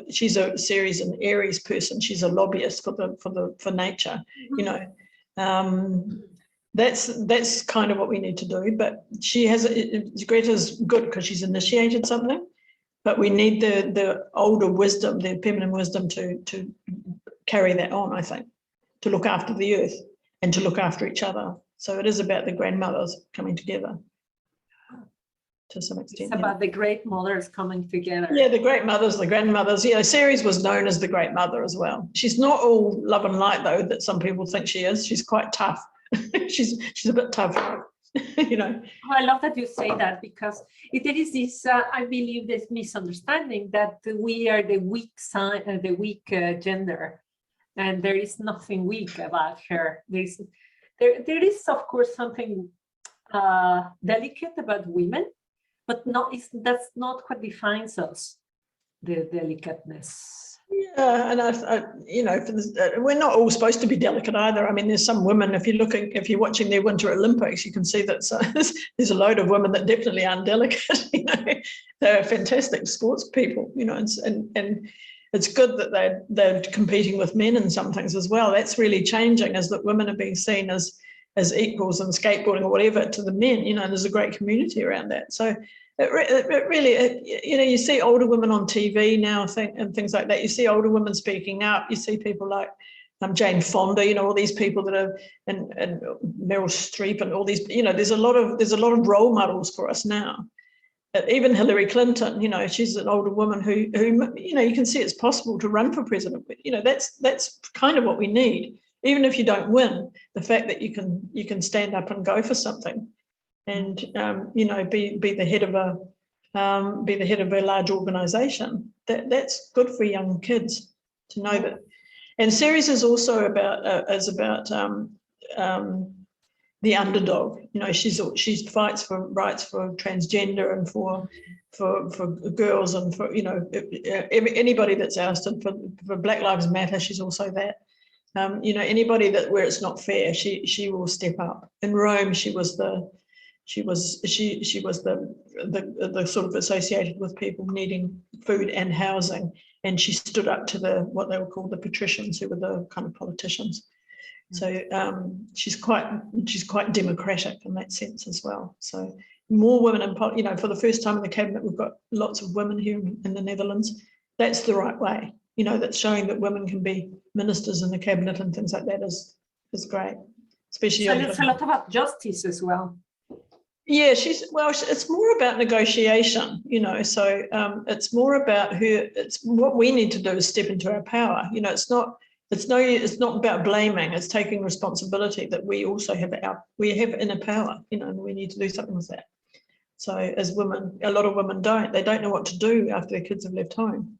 she's a Ceres and Aries person. She's a lobbyist for nature. You know, that's kind of what we need to do. But Greta's good because she's initiated something. But we need the older wisdom, the feminine wisdom to carry that on, I think, to look after the earth and to look after each other. So it is about the grandmothers coming together to some extent. It's about the great mothers coming together. Yeah, the great mothers, the grandmothers. You know, Ceres was known as the great mother as well. She's not all love and light, though, that some people think she is. She's quite tough. she's a bit tough. You know, I love that you say that, because there is this, I believe, this misunderstanding that we are the weak side, the weak gender, and there is nothing weak about her. There is, of course, something delicate about women, but that's not what defines us. The delicateness. Yeah, and I you know, we're not all supposed to be delicate either. I mean, there's some women, if you're watching their Winter Olympics, you can see that there's a load of women that definitely aren't delicate. You know, they're fantastic sports people. You know, and it's good that they're competing with men in some things as well. That's really changing, as that women are being seen as equals in skateboarding or whatever to the men. You know, and there's a great community around that. So. It really, you know, you see older women on TV now, and things like that. You see older women speaking up. You see people like Jane Fonda, you know, all these people that are, and Meryl Streep, and all these. You know, there's a lot of role models for us now. Even Hillary Clinton, you know, she's an older woman who you know, you can see it's possible to run for president. You know, that's kind of what we need. Even if you don't win, the fact that you can stand up and go for something. And you know, be the head of a large organisation. That's good for young kids to know that. And Ceres is also about the underdog. You know, she fights for rights for transgender and for girls and for, you know, anybody that's ousted for Black Lives Matter. She's also that. You know, anybody that where it's not fair, she will step up. In Rome, she was the sort of associated with people needing food and housing, and she stood up to what they were called the patricians, who were the kind of politicians. So she's quite democratic in that sense as well. So more women in, you know, for the first time in the cabinet, we've got lots of women here in the Netherlands. That's the right way. You know, that's showing that women can be ministers in the cabinet and things like that is great. Especially. And it's a lot about justice as well. Yeah, it's more about negotiation, you know, so it's more about it's what we need to do is step into our power. You know, it's not about blaming, it's taking responsibility that we also have inner power, you know, and we need to do something with that. So as women, a lot of women they don't know what to do after their kids have left home,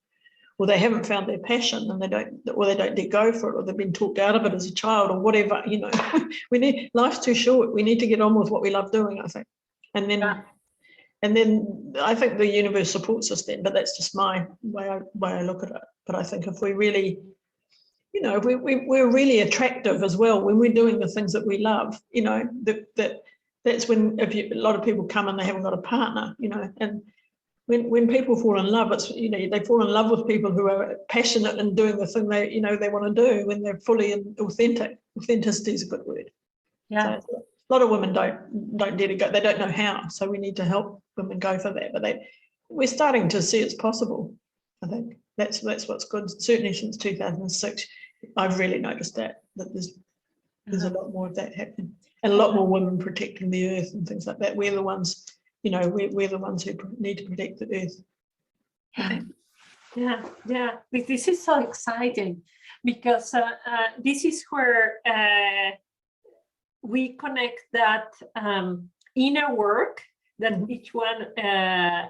or they haven't found their passion and they don't let go for it, or they've been talked out of it as a child or whatever, you know. Life's too short. We need to get on with what we love doing, I think. And then I think the universe supports us then, but that's just my way I look at it. But I think if we really, you know, if we're really attractive as well when we're doing the things that we love, you know, that's when a lot of people come and they haven't got a partner, you know, and when people fall in love, it's, you know, they fall in love with people who are passionate and doing the thing they want to do when they're fully authentic. Authenticity is a good word. Yeah. So a lot of women don't dare to go. They don't know how. So we need to help women go for that. But we're starting to see it's possible. I think that's what's good. Certainly since 2006, I've really noticed that there's a lot more of that happening, and a lot more women protecting the earth and things like that. We're the ones, you know, we're the ones who need to protect the earth. Yeah. This is so exciting because this is where we connect that inner work that each one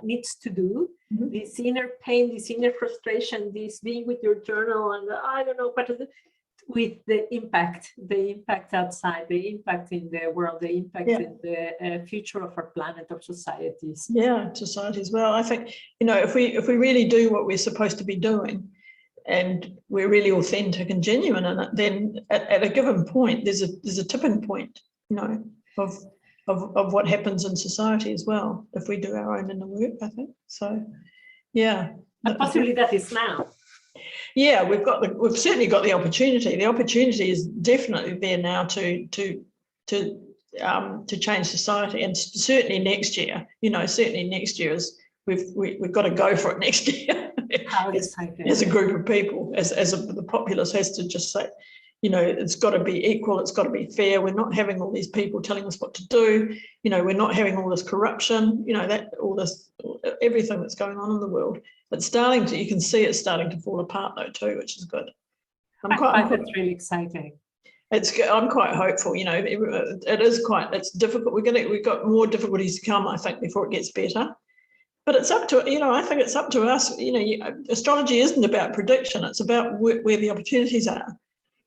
needs to do, this inner pain, this inner frustration, this being with your journal and I don't know, but with the impact outside, the impact in the world, the impact in the future of our planet, of societies. Yeah, society as well. I think, you know, if we really do what we're supposed to be doing, and we're really authentic and genuine in it, then at a given point, there's a tipping point, you know, of what happens in society as well, if we do our own inner work, I think. So, yeah. And possibly that is now. Yeah, we've certainly got the opportunity. The opportunity is definitely there now to change society, and certainly next year. You know, certainly next year is we've got to go for it next year. How exciting! As a group of people, the populace has to just say, you know, it's got to be equal, it's got to be fair. We're not having all these people telling us what to do. You know, we're not having all this corruption. You know, everything that's going on in the world. It's you can see it's starting to fall apart though too, which is good. That's really exciting. I'm quite hopeful. You know, it's difficult. We've got more difficulties to come, I think, before it gets better. But it's up to, you know, I think it's up to us. You know, astrology isn't about prediction. It's about where the opportunities are.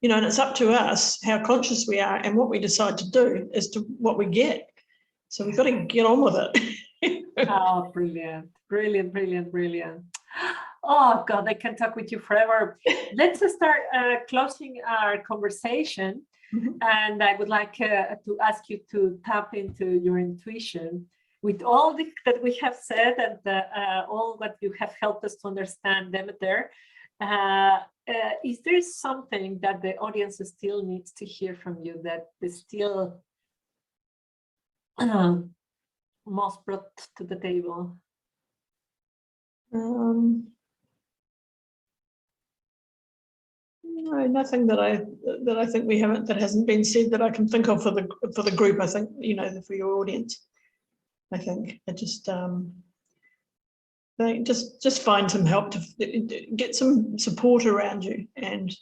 You know, and it's up to us how conscious we are and what we decide to do as to what we get. So we've got to get on with it. Oh, brilliant. Oh, God, I can talk with you forever. Let's start closing our conversation. And I would like to ask you to tap into your intuition. With all that we have said and all what you have helped us to understand, Demeter, is there something that the audience still needs to hear from you that is still most brought to the table? No, nothing that I think that hasn't been said that I can think of for the group. I think, you know, for your audience. I think I just find some help to get some support around you, and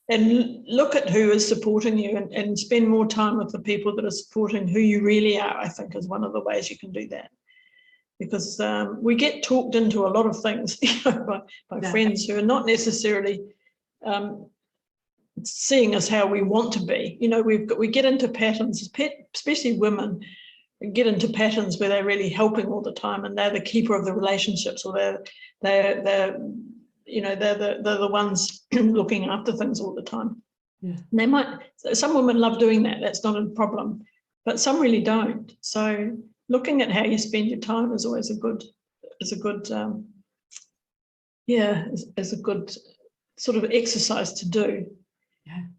look at who is supporting you, and spend more time with the people that are supporting who you really are. I think is one of the ways you can do that. because we get talked into a lot of things by friends who are not necessarily seeing us how we want to be. We get into patterns, especially women, get into patterns where they're really helping all the time, and they're the keeper of the relationships, or they're the ones looking after things all the time. Yeah. And some women love doing that. That's not a problem, but some really don't. So looking at how you spend your time is always a good sort of exercise to do.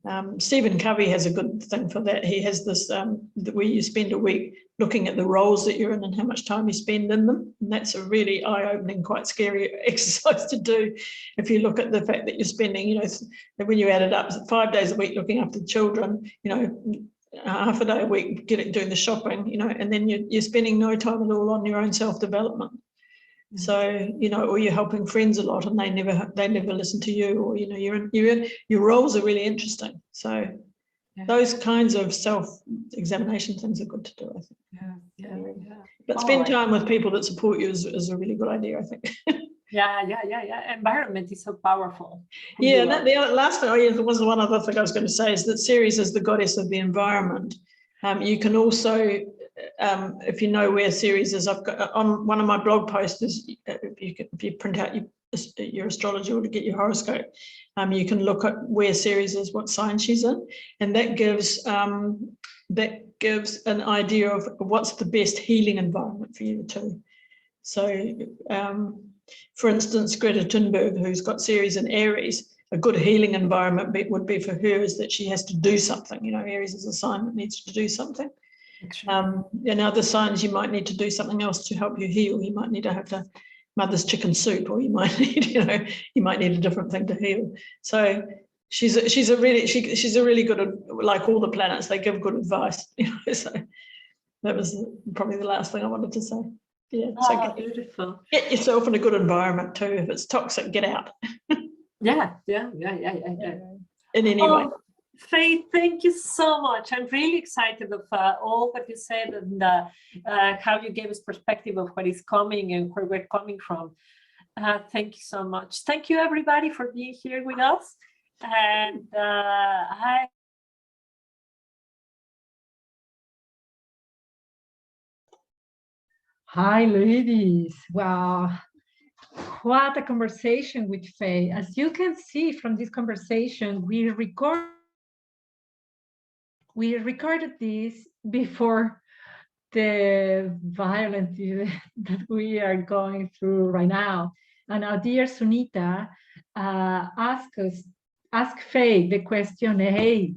Yeah. Stephen Covey has a good thing for that. He has this where you spend a week looking at the roles that you're in and how much time you spend in them. And that's a really eye-opening, quite scary exercise to do. If you look at the fact that you're spending, when you add it up, 5 days a week looking after the children, half a day a week doing the shopping, and then you're spending no time at all on your own self-development. So, or you're helping friends a lot and they never listen to you, or, your roles are really interesting. So those kinds of self-examination things are good to do, I think. Yeah. But spend time with people that support you is a really good idea, I think. Yeah. Environment is so powerful. Yeah, and the last thing, there was one other thing I was going to say, is that Ceres is the goddess of the environment. You can also, if you know where Ceres is, I've got on one of my blog posts, if you print out your astrology or to get your horoscope, you can look at where Ceres is, what sign she's in, and that gives an idea of what's the best healing environment for you too. So, for instance, Greta Thunberg, who's got Ceres in Aries, a good healing environment would be for her is that she has to do something. Aries is a sign that needs to do something. In other signs, you might need to do something else to help you heal. You might need to have mother's chicken soup, or you might need, you might need a different thing to heal. So she's a really good, like all the planets, they give good advice. So that was probably the last thing I wanted to say. Yeah. So beautiful. Get yourself in a good environment too. If it's toxic, get out. Yeah. In any way. Faye, thank you so much. I'm really excited of all what you said, and how you gave us perspective of what is coming and where we're coming from. Thank you so much. Thank you, everybody, for being here with us. And Hi, ladies. Wow. What a conversation with Faye. As you can see from this conversation, we recorded this before the violence that we are going through right now. And our dear Sunita asked Faye the question, hey,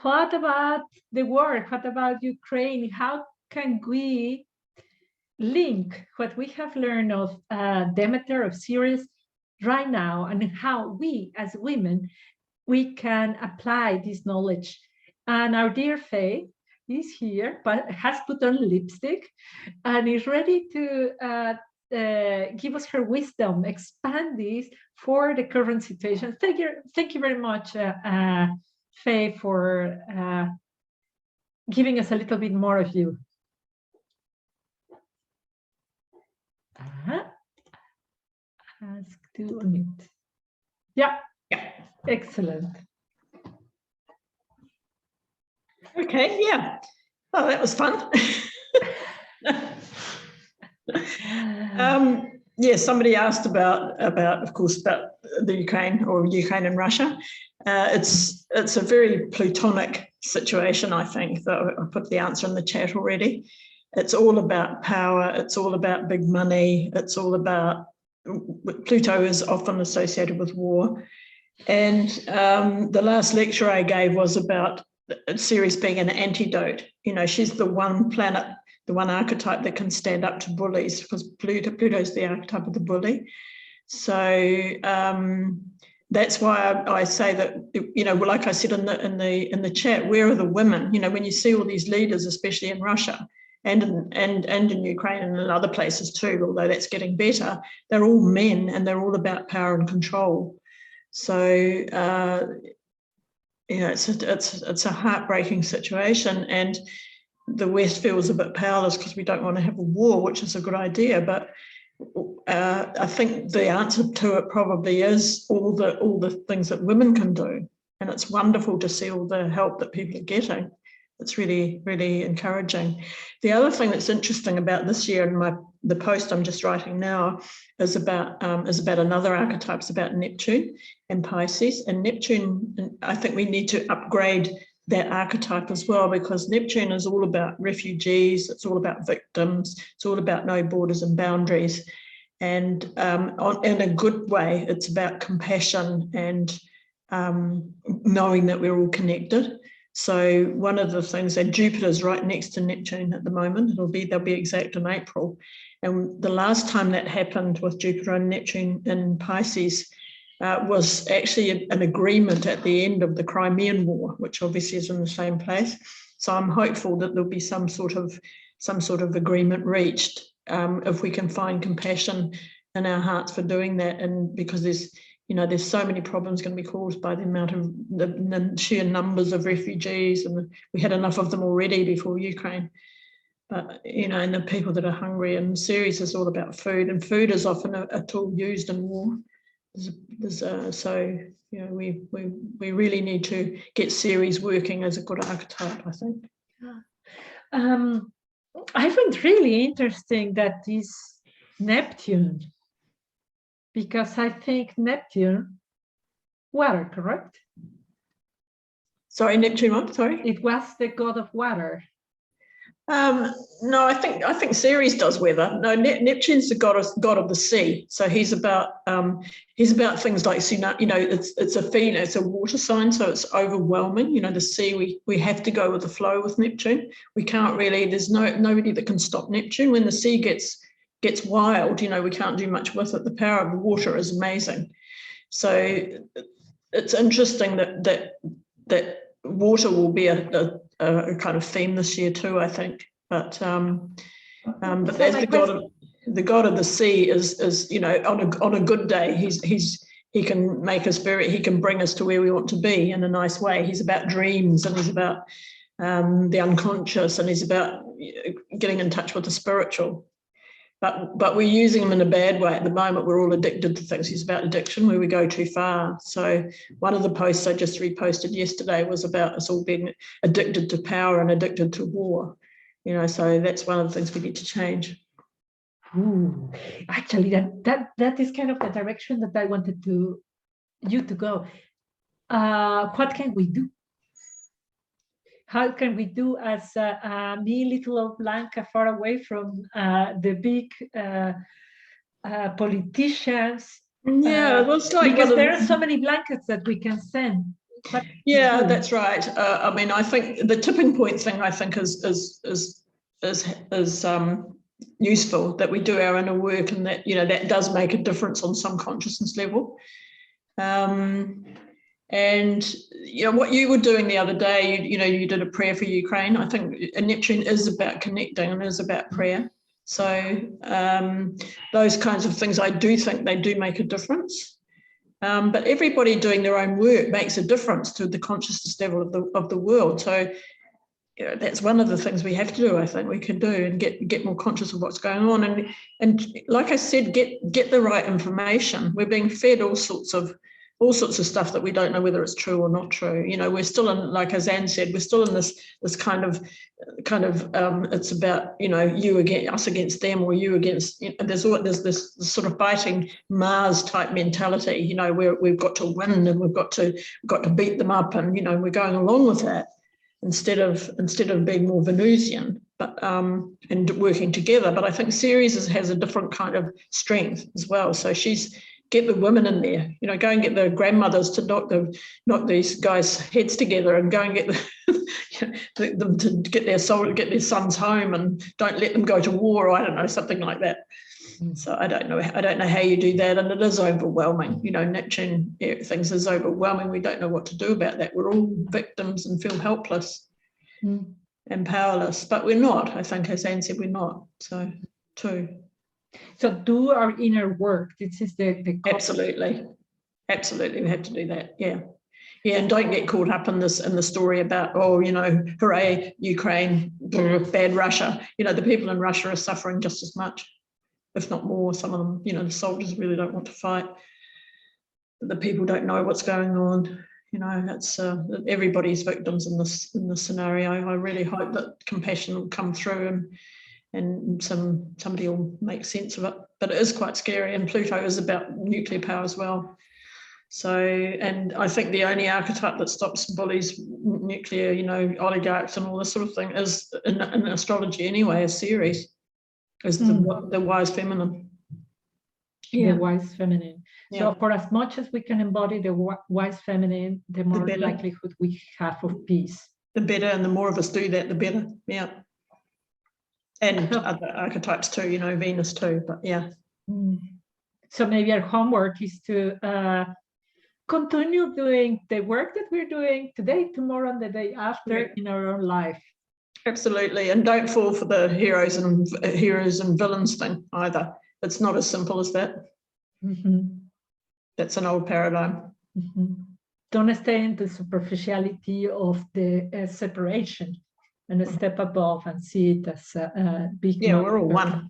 what about the war? What about Ukraine? How can we link what we have learned of Demeter, of Ceres right now, and how we as women, we can apply this knowledge? And our dear Faye is here, but has put on lipstick and is ready to give us her wisdom, expand this for the current situation. Thank you very much, Faye, for giving us a little bit more of you. Ask to unmute. Yeah. Excellent. Okay, yeah. Oh, that was fun. Somebody asked about, of course, about the Ukraine and Russia. It's a very plutonic situation, I think, though I put the answer in the chat already. It's all about power. It's all about big money. It's all about, Pluto is often associated with war. And the last lecture I gave was about Ceres being an antidote. She's the one planet, the one archetype that can stand up to bullies, because Pluto's the archetype of the bully. So that's why I say that, like I said in the chat, where are the women? When you see all these leaders, especially in Russia and in Ukraine and in other places too, although that's getting better, they're all men and they're all about power and control. So it's a heartbreaking situation, and the West feels a bit powerless because we don't want to have a war, which is a good idea. But I think the answer to it probably is all the things that women can do. And it's wonderful to see all the help that people are getting. It's really, really encouraging. The other thing that's interesting about this year, and the post I'm just writing now, is about another archetype. It's about Neptune and Pisces. And Neptune, I think we need to upgrade that archetype as well, because Neptune is all about refugees. It's all about victims. It's all about no borders and boundaries. And in a good way, it's about compassion and knowing that we're all connected. So one of the things, and Jupiter's right next to Neptune at the moment, they'll be exact in April. And the last time that happened with Jupiter and Neptune in Pisces was actually an agreement at the end of the Crimean War, which obviously is in the same place. So I'm hopeful that there'll be some sort of agreement reached if we can find compassion in our hearts for doing that. And because there's so many problems going to be caused by the amount of the sheer numbers of refugees, and we had enough of them already before Ukraine. But and the people that are hungry, and Ceres is all about food, and food is often a tool used in war. So we really need to get Ceres working as a good archetype, I think. I find really interesting that this Neptune, because I think Neptune, water, correct? Sorry, Neptune what? Sorry? It was the god of water. No, I think Ceres does weather. No, Neptune's the god of the sea. So he's about things like it's Athena, it's a water sign, so it's overwhelming. The sea, we have to go with the flow with Neptune. We can't really. There's nobody that can stop Neptune. When the sea gets wild, we can't do much with it. The power of the water is amazing. So it's interesting that water will be a kind of theme this year too, I think. But as the god of the sea is on a good day, he can make us he can bring us to where we want to be in a nice way. He's about dreams, and he's about the unconscious, and he's about getting in touch with the spiritual. But we're using him in a bad way at the moment. We're all addicted to things. He's about addiction, where we go too far. So one of the posts I just reposted yesterday was about us all being addicted to power and addicted to war. So that's one of the things we need to change. Ooh, actually, that is kind of the direction that I wanted you to go. What can we do? How can we do as me, little old Blanca, far away from the big politicians? Yeah, that's like because there are so many blankets that we can send. Yeah, that's right. I think the tipping point thing, I think, is useful, that we do our inner work, and that that does make a difference on some consciousness level. And what you were doing the other day, you did a prayer for Ukraine. I think Neptune is about connecting and is about prayer. So those kinds of things, I do think they do make a difference. But everybody doing their own work makes a difference to the consciousness level of the world. So that's one of the things we have to do, I think we can do, and get more conscious of what's going on. And like I said, get the right information. We're being fed all sorts of stuff that we don't know whether it's true or not true. We're still in, like as Anne said, we're still in this kind of it's about you against us against them, or you against. There's this sort of fighting Mars type mentality. Where we've got to win, and we've got to beat them up, and we're going along with that instead of being more Venusian, but and working together. But I think Ceres has a different kind of strength as well. So get the women in there, go and get the grandmothers to knock these guys' heads together, and go and get them to get their sons home, and don't let them go to war, or I don't know, something like that. So I don't know how you do that, and it is overwhelming. Neptune things is overwhelming. We don't know what to do about that. We're all victims and feel helpless and powerless, but we're not. I think, as Anne said, we're not. So too. So do our inner work. This is the absolutely we have to do that. Yeah, Yeah, and don't get caught up in the story about, oh, you know, hooray, Ukraine, bad Russia. You know, the people in Russia are suffering just as much, if not more. Some of them, you know, the soldiers really don't want to fight. The people don't know what's going on. You know, it's everybody's victims in this scenario. I really hope that compassion will come through and somebody will make sense of it. But it is quite scary, and Pluto is about nuclear power as well. So, and I think the only archetype that stops bullies, nuclear, you know, oligarchs and all this sort of thing is in astrology anyway, a series, is the wise feminine. The wise feminine. So Yeah. for as much as we can embody the wise feminine, the more better. likelihood we have of peace. The better, and the more of us do that, the better. Yeah. And other archetypes too, you know, Venus too, but yeah. So maybe our homework is to continue doing the work that we're doing today, tomorrow, and the day after in our own life. Absolutely. And don't fall for the heroes and villains thing either. It's not as simple as that. That's an old paradigm. Don't stay in the superficiality of the separation, and step above and see it as a big. Yeah, we're all one.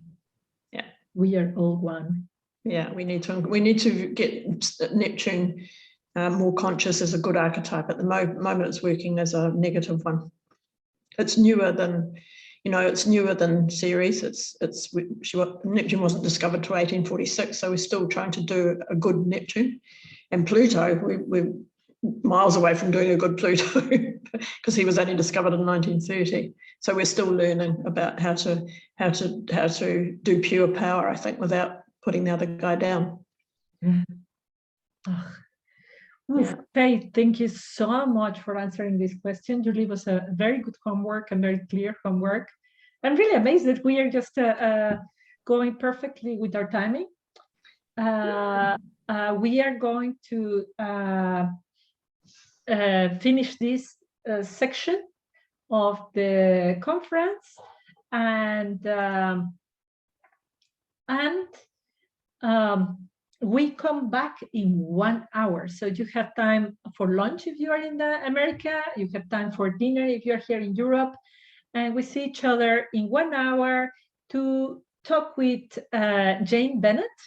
Yeah, we are all one. Yeah, we need to get Neptune more conscious as a good archetype. At the moment, it's working as a negative one. It's newer than, you know, it's newer than Ceres. Neptune wasn't discovered till 1846, so we're still trying to do a good Neptune. And Pluto, we're miles away from doing a good Pluto because he was only discovered in 1930. So we're still learning about how to do pure power, I think, without putting the other guy down. Faye, thank you so much for answering this question. You leave us a very good homework and very clear homework. I'm really amazed that we are just going perfectly with our timing. We are going to finish this section of the conference, and we come back in 1 hour. So you have time for lunch if you are in America, you have time for dinner if you're here in Europe, and we see each other in 1 hour to talk with Jane Bennett.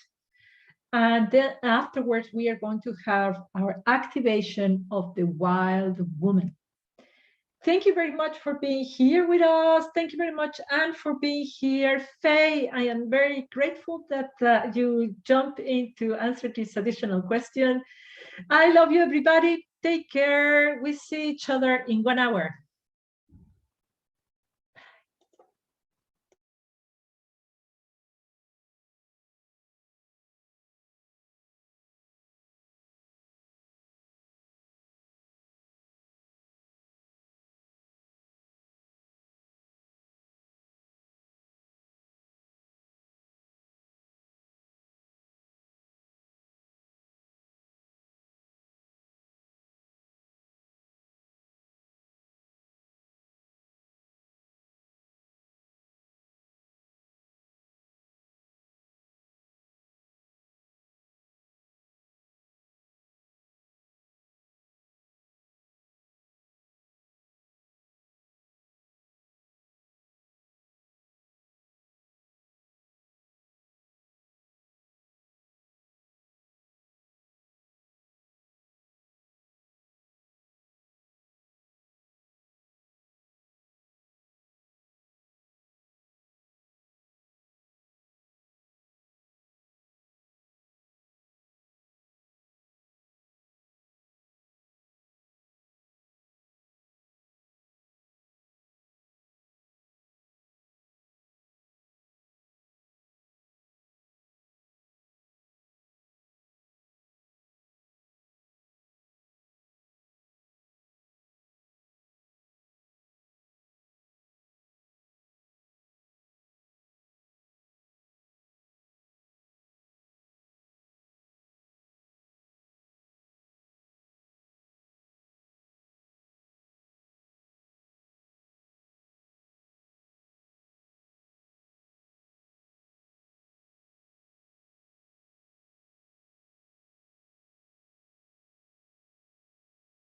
And then afterwards, we are going to have our activation of the wild woman. Thank you very much for being here with us. Thank you very much, Anne, for being here. Faye, I am very grateful that you jumped in to answer this additional question. I love you, everybody. Take care. We see each other in 1 hour.